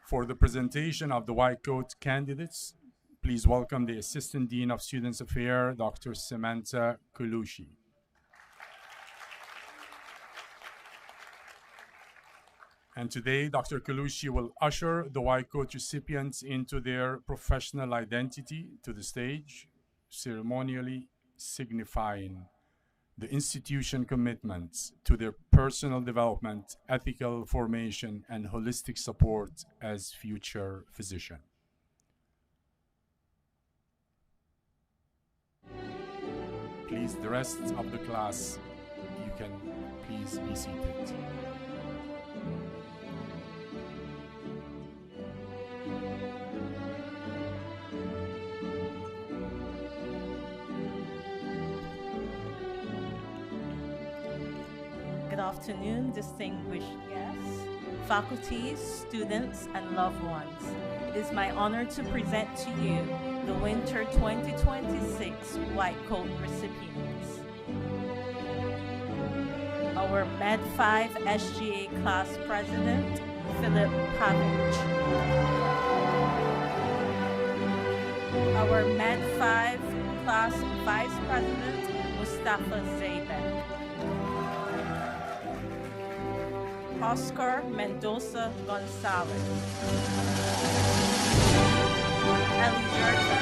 For the presentation of the white coat candidates, please welcome the Assistant Dean of Students Affairs, Dr. Samantha Colucci. And today, Dr. Colucci will usher the white coat recipients into their professional identity to the stage, ceremonially signifying the institution commitments to their personal development, ethical formation, and holistic support as future physician. Please, the rest of the class, you can please be seated. Good afternoon, distinguished guests, faculty, students, and loved ones. It is my honor to present to you the Winter 2026 White Coat recipients. Our Med 5 SGA class president, Philip Pavich. Our Med 5 Class Vice President, Mustafa Zaybek. Oscar Mendoza Gonzalez. Eligerta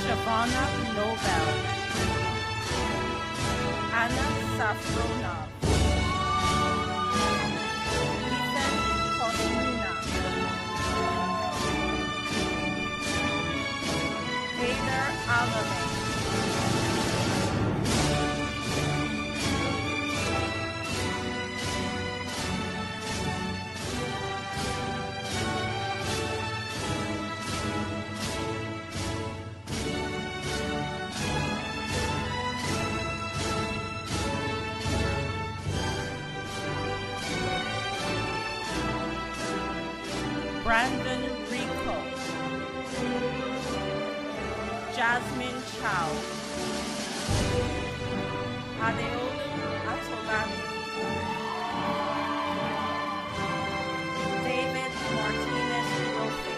Shavana Nobel. Anna Safronov. Ethan Kosmina. Hader Alame. Brandon Rico. Jasmine Chow. Adeolu Atolani. David Martinez Rofe.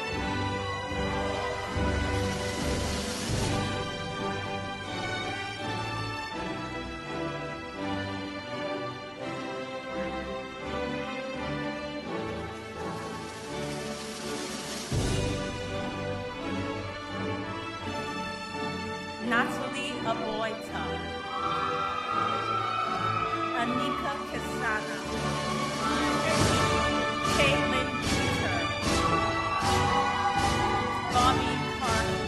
Natalie Aboita. Anika Kesana. Caitlin Peter. Bobby Carter.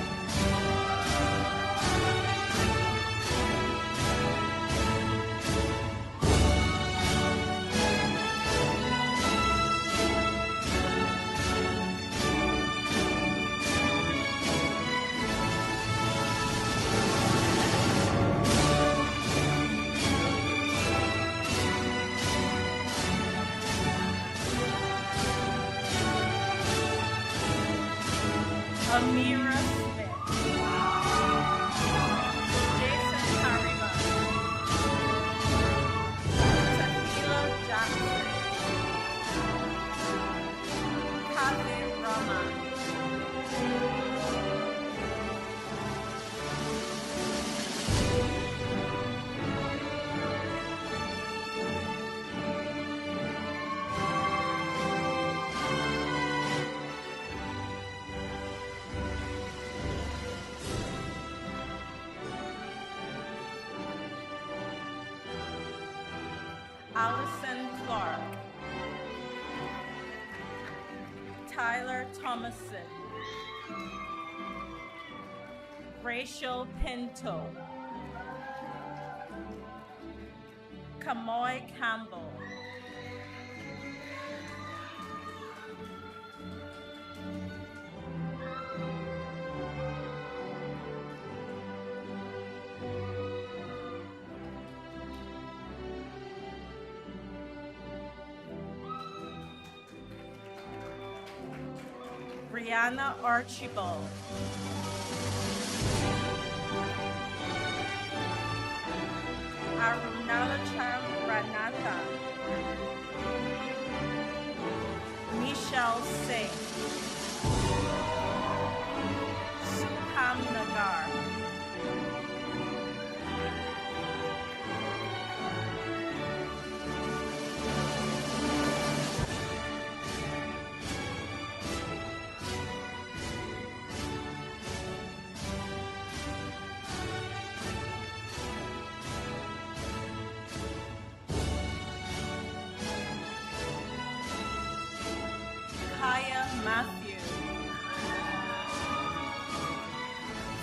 Amira Smith. Jason Harima. Tafila Jackson. Kazi Rahman. Allison Clark. Tyler Thomason. Rachel Pinto. Kamoy Campbell. Brianna Archibald. Arunalacham Ranata. Michelle Singh. Sukham Nagar. Kaya Matthew.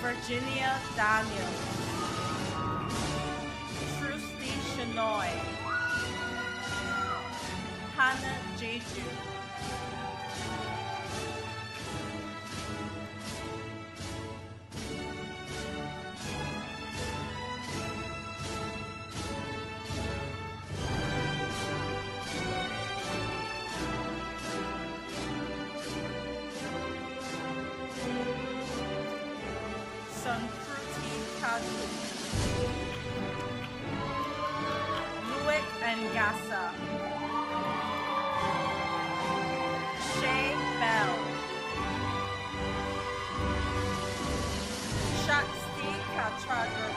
Virginia Daniels. Trusty Shinoy. Hannah Jeju. Shatu, Luick and Gassa, Shay Bell, Shaksti Kachadra,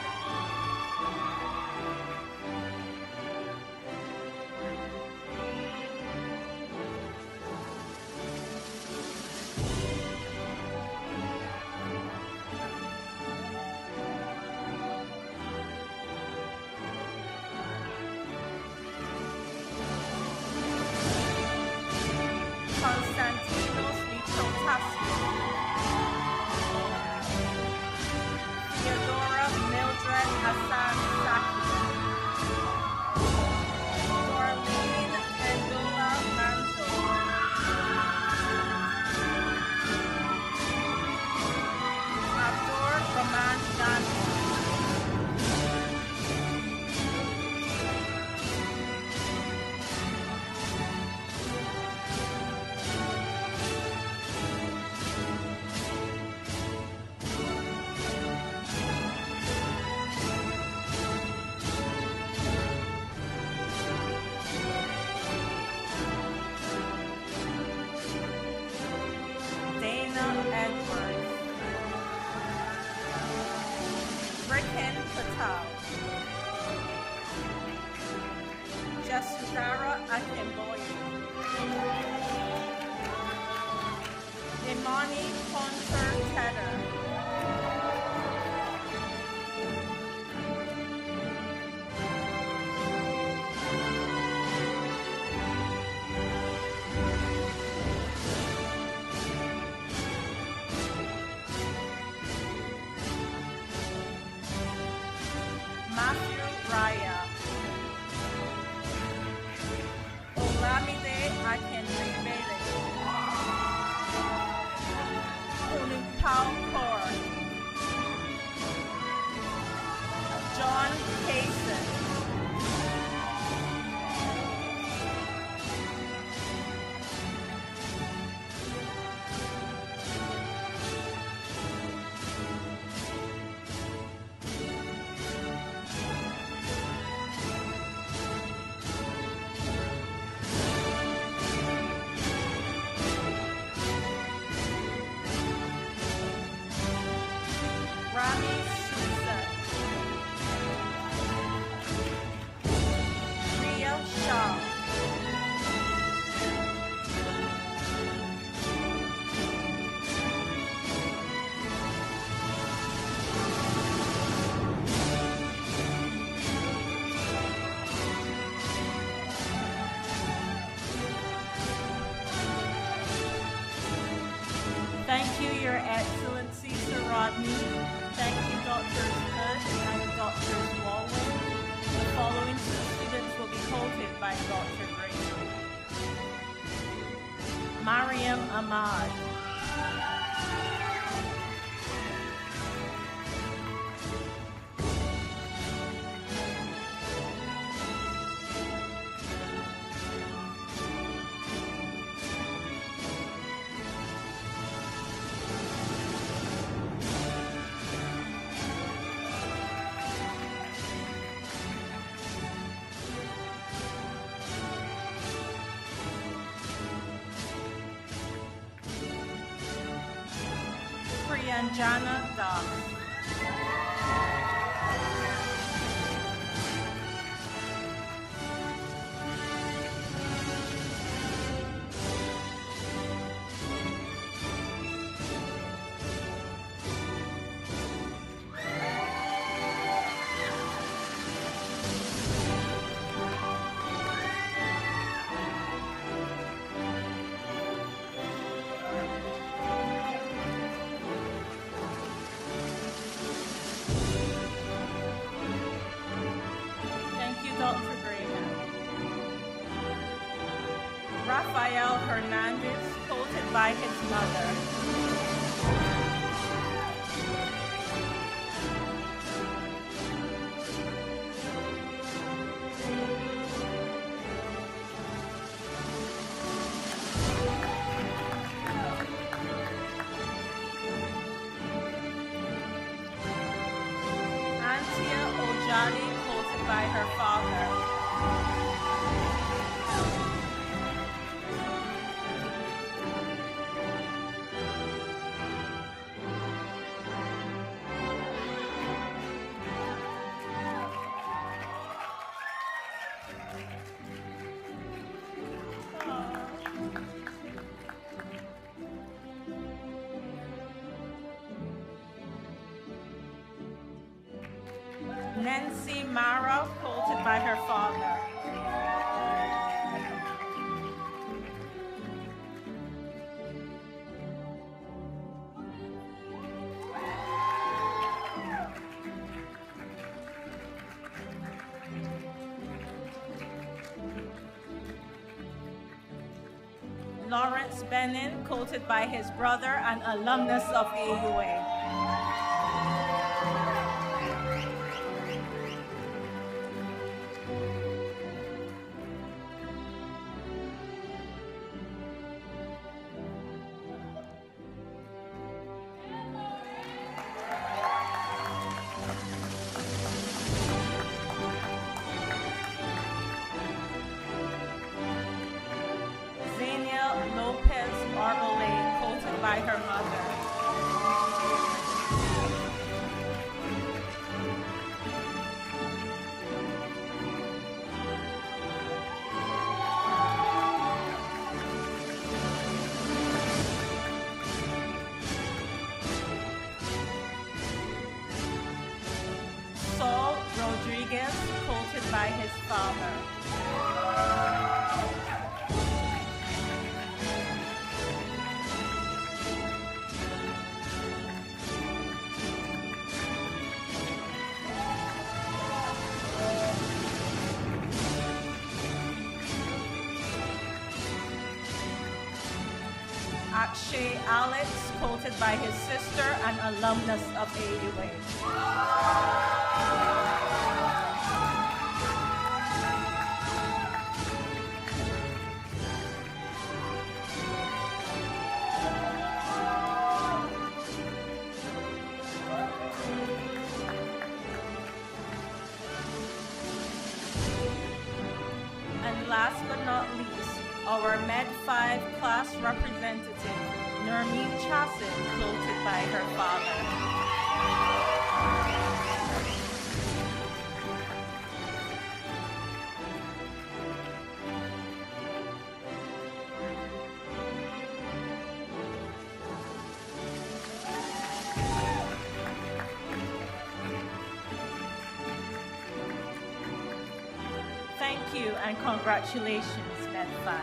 Konstantinos Mitrotasky, Theodora Mildred Hassan Saki, Dorleen Andola Manzo, Abdur Rahman Gandhi, Dana Edwards, Ricken Patel, Jasudara Akimboyi, Imani Ponter Tedder, Matthew Raya, Olamide Akinribele, Kunupao Kaur, John Kaysen, Rami Susan, Ria Shah, Thank you, Your Excellency, Sir Rodney. Thank you, Drs. Hood and Dr. Walwyn. The following students will be quoted by Dr. Grayson. Mariam Ahmad, Priyanjana Das, Rafael Hernandez, quoted by his mother. Nancy Mara, quoted by her father. Lawrence Benin, quoted by his brother and alumnus of the AUA. By her mother. Saul Rodriguez, quoted by his father. Akshay Alex, quoted by his sister and alumnus of AUA. And last but not least, our Med 5 class representative, Nermeen Chassin, quoted by her father. Thank you and congratulations, Med 5.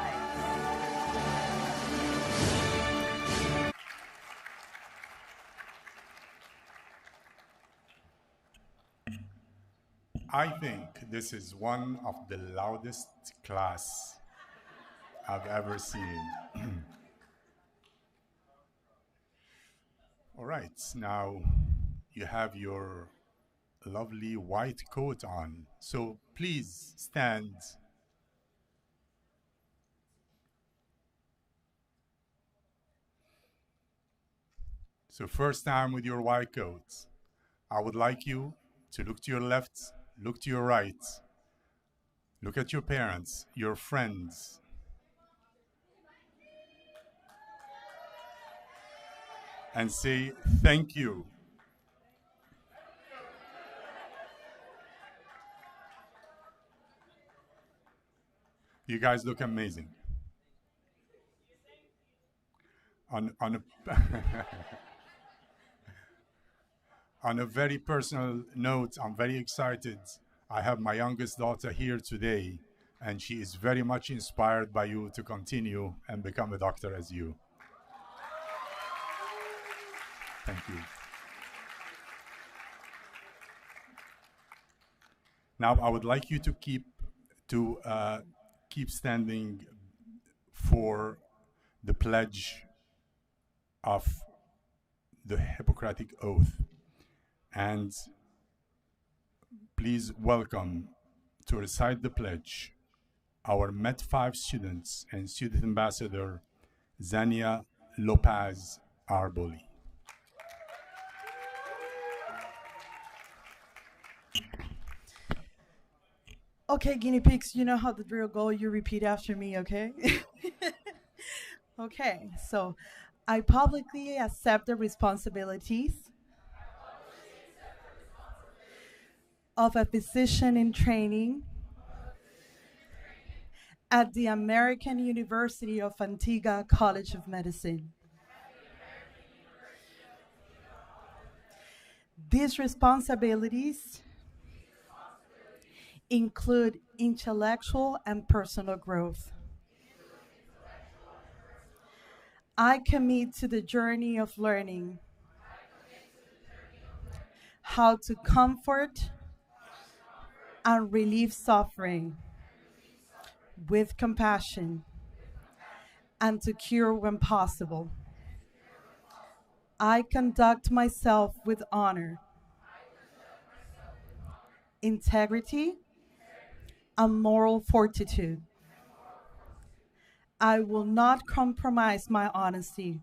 I think this is one of the loudest class I've ever seen. All right, now you have your lovely white coat on, so please stand. So first time with your white coat, I would like you to look to your left, look to your right, look at your parents, your friends, and say thank you. You guys look amazing. On a on a very personal note, I'm very excited. I have my youngest daughter here today, and she is very much inspired by you to continue and become a doctor as you. Thank you. Now, I would like you to keep standing for the pledge of the Hippocratic Oath. And please welcome to recite the pledge our Med 5 students and student ambassador, Zania Lopez Arboli. Okay, guinea pigs, you know how the drill goes. You repeat after me, okay? Okay, so I publicly accept the responsibilities of a physician in training at the American University of Antigua College of Medicine. These responsibilities include intellectual and personal growth. I commit to the journey of learning how to comfort and relieve suffering with compassion and to cure when possible. I conduct myself with honor, integrity, and moral fortitude. I will not compromise my honesty.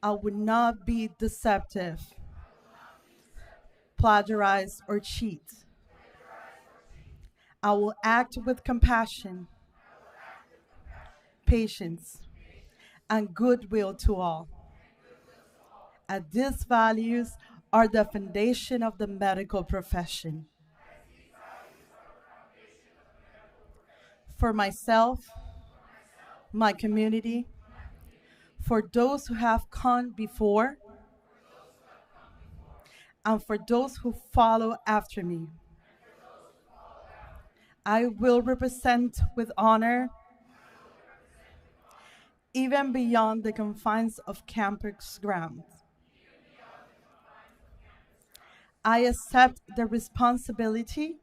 I would not be deceptive, plagiarize, or cheat. I will act with compassion, patience, and goodwill to all. And these values are the foundation of the medical profession. For myself, my community, for those who have come before, and for those who follow after me. I will represent with honor, even beyond the confines of campus grounds. I accept the responsibility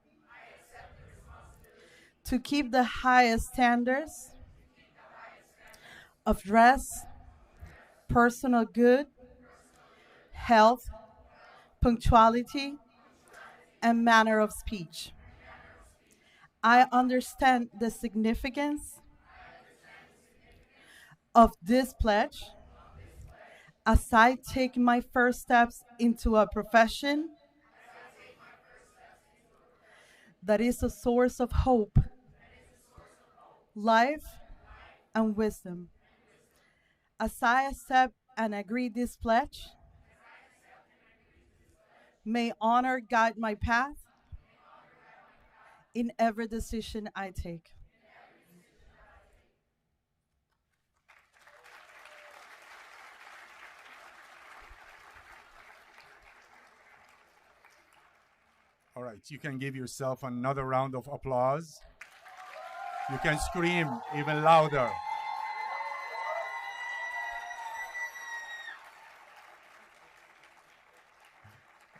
to keep the highest standards of dress, personal good, health, punctuality, and manner of speech. I understand the significance of this pledge as I take my first steps into a profession that is a source of hope, life, and wisdom. As I accept and agree this pledge, may honor guide my path in every decision I take. All right, you can give yourself another round of applause. You can scream even louder.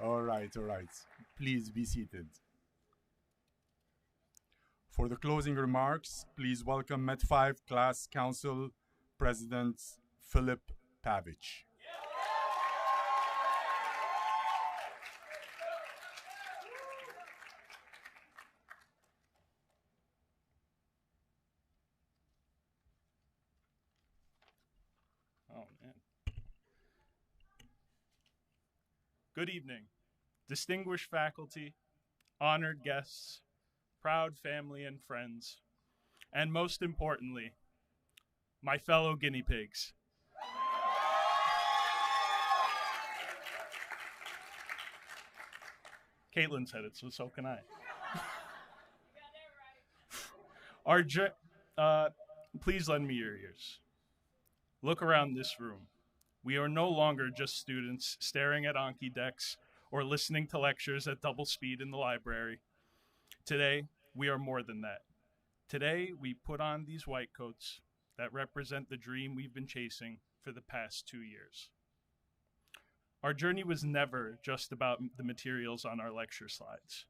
All right, all right. Please be seated. For the closing remarks, please welcome Met 5 Class Council President Philip Pavich. Oh, man. Good evening, distinguished faculty, honored guests, proud family and friends, and most importantly, my fellow guinea pigs. Caitlin said it, so can I. Please lend me your ears. Look around this room. We are no longer just students staring at Anki decks or listening to lectures at double speed in the library. Today, we are more than that. Today, we put on these white coats that represent the dream we've been chasing for the past 2 years. Our journey was never just about the materials on our lecture slides.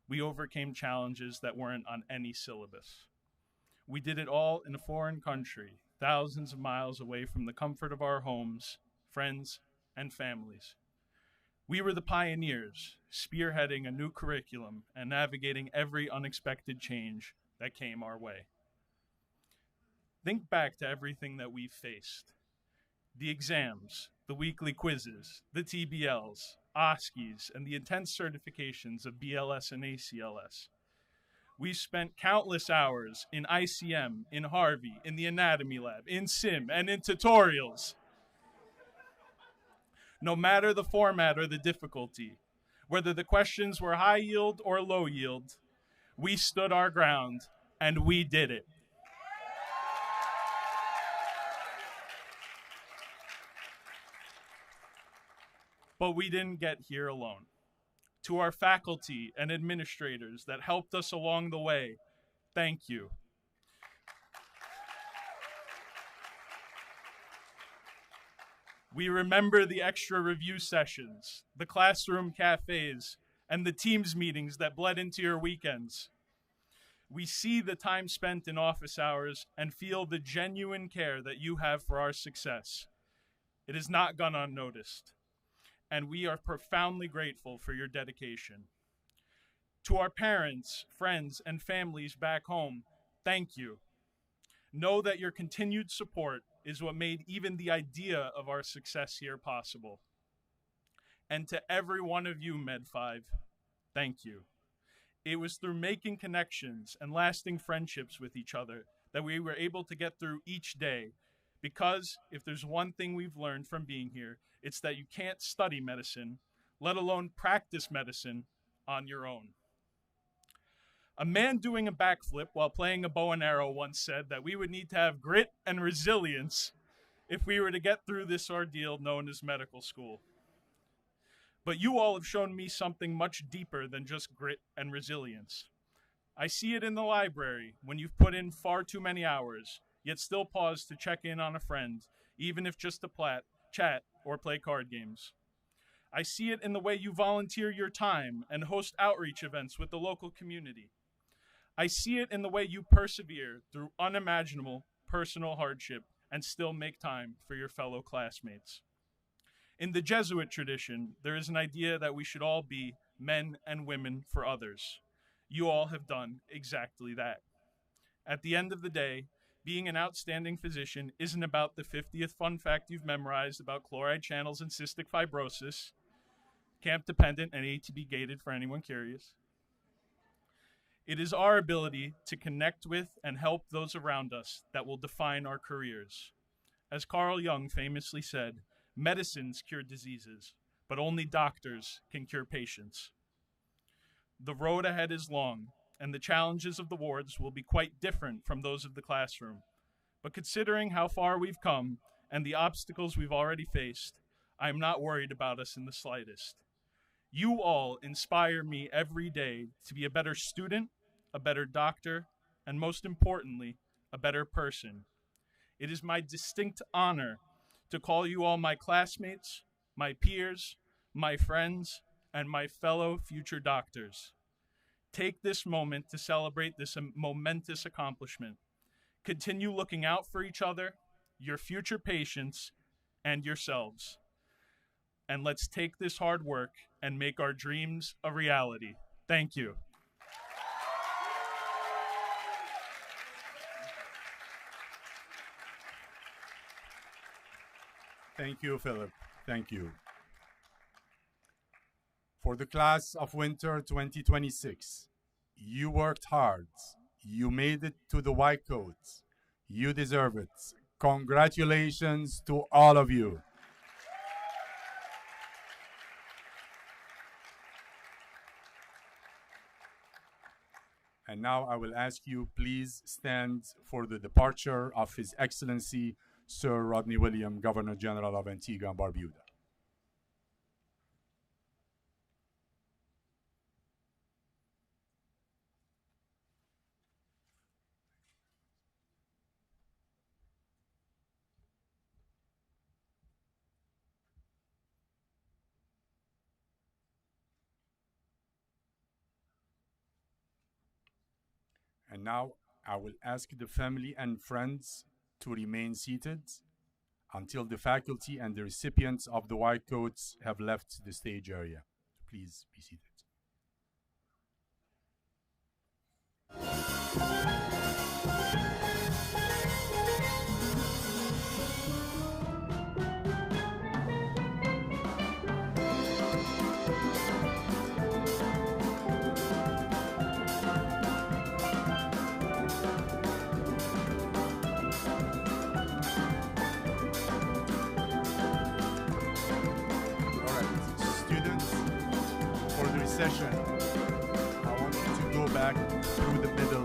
We overcame challenges that weren't on any syllabus. We did it all in a foreign country, thousands of miles away from the comfort of our homes, friends, and families. We were the pioneers, spearheading a new curriculum and navigating every unexpected change that came our way. Think back to everything that we've faced. The exams, the weekly quizzes, the TBLs, OSCEs, and the intense certifications of BLS and ACLS. We've spent countless hours in ICM, in Harvey, in the anatomy lab, in sim, and in tutorials. No matter the format or the difficulty, whether the questions were high yield or low yield, we stood our ground and we did it. But we didn't get here alone. To our faculty and administrators that helped us along the way, thank you. We remember the extra review sessions, the classroom cafes, and the Teams meetings that bled into your weekends. We see the time spent in office hours and feel the genuine care that you have for our success. It has not gone unnoticed, and we are profoundly grateful for your dedication. To our parents, friends, and families back home, thank you. Know that your continued support is what made even the idea of our success here possible. And to every one of you, Med 5, thank you. It was through making connections and lasting friendships with each other that we were able to get through each day, because if there's one thing we've learned from being here, it's that you can't study medicine, let alone practice medicine, on your own. A man doing a backflip while playing a bow and arrow once said that we would need to have grit and resilience if we were to get through this ordeal known as medical school. But you all have shown me something much deeper than just grit and resilience. I see it in the library when you've put in far too many hours, yet still pause to check in on a friend, even if just to chat or play card games. I see it in the way you volunteer your time and host outreach events with the local community. I see it in the way you persevere through unimaginable personal hardship and still make time for your fellow classmates. In the Jesuit tradition, there is an idea that we should all be men and women for others. You all have done exactly that. At the end of the day, being an outstanding physician isn't about the 50th fun fact you've memorized about chloride channels and cystic fibrosis, camp dependent and ATB gated for anyone curious. It is our ability to connect with and help those around us that will define our careers. As Carl Jung famously said, medicines cure diseases, but only doctors can cure patients. The road ahead is long, and the challenges of the wards will be quite different from those of the classroom. But considering how far we've come and the obstacles we've already faced, I am not worried about us in the slightest. You all inspire me every day to be a better student, a better doctor, and most importantly, a better person. It is my distinct honor to call you all my classmates, my peers, my friends, and my fellow future doctors. Take this moment to celebrate this momentous accomplishment. Continue looking out for each other, your future patients, and yourselves. And let's take this hard work and make our dreams a reality. Thank you. Thank you, Philip. Thank you. For the class of winter 2026, you worked hard. You made it to the white coats. You deserve it. Congratulations to all of you. And now I will ask you, please stand for the departure of His Excellency, Sir Rodney William, Governor General of Antigua and Barbuda. And now I will ask the family and friends to remain seated until the faculty and the recipients of the white coats have left the stage area. Please be seated. Session. I want you to go back through the middle.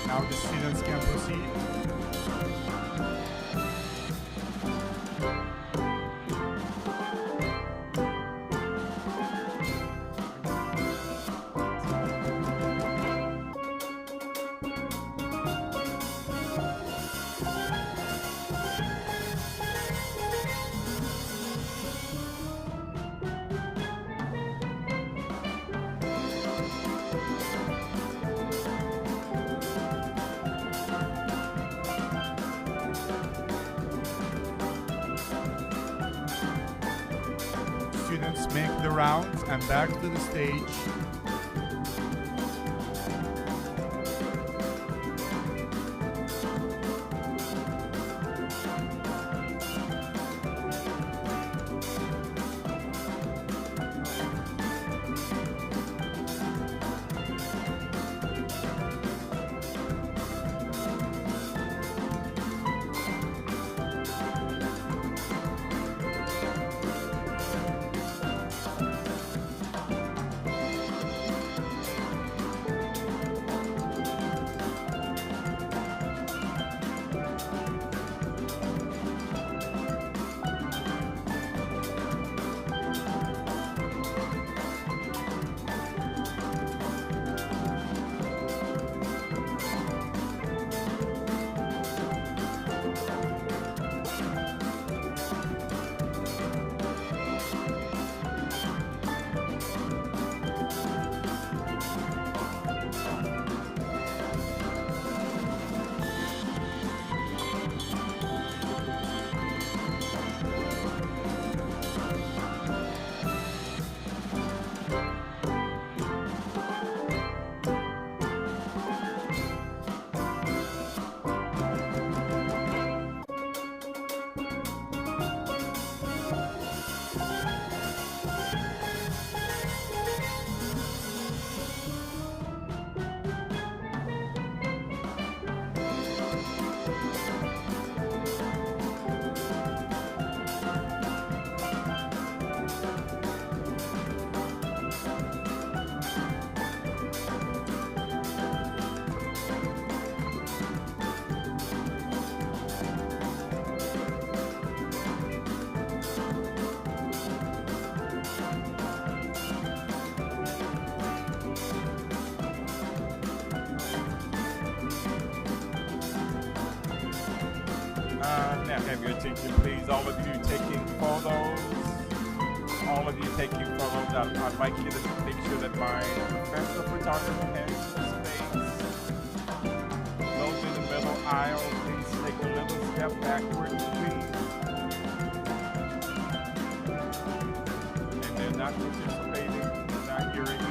Now the students can proceed. Students make the rounds and back to the stage. Now have your attention, please. All of you taking photos. All of you taking photos. I'd like you to make sure that my professional photographer has some space. Those in the middle aisle, please take a little step backward, please. And they're not participating, they're not hearing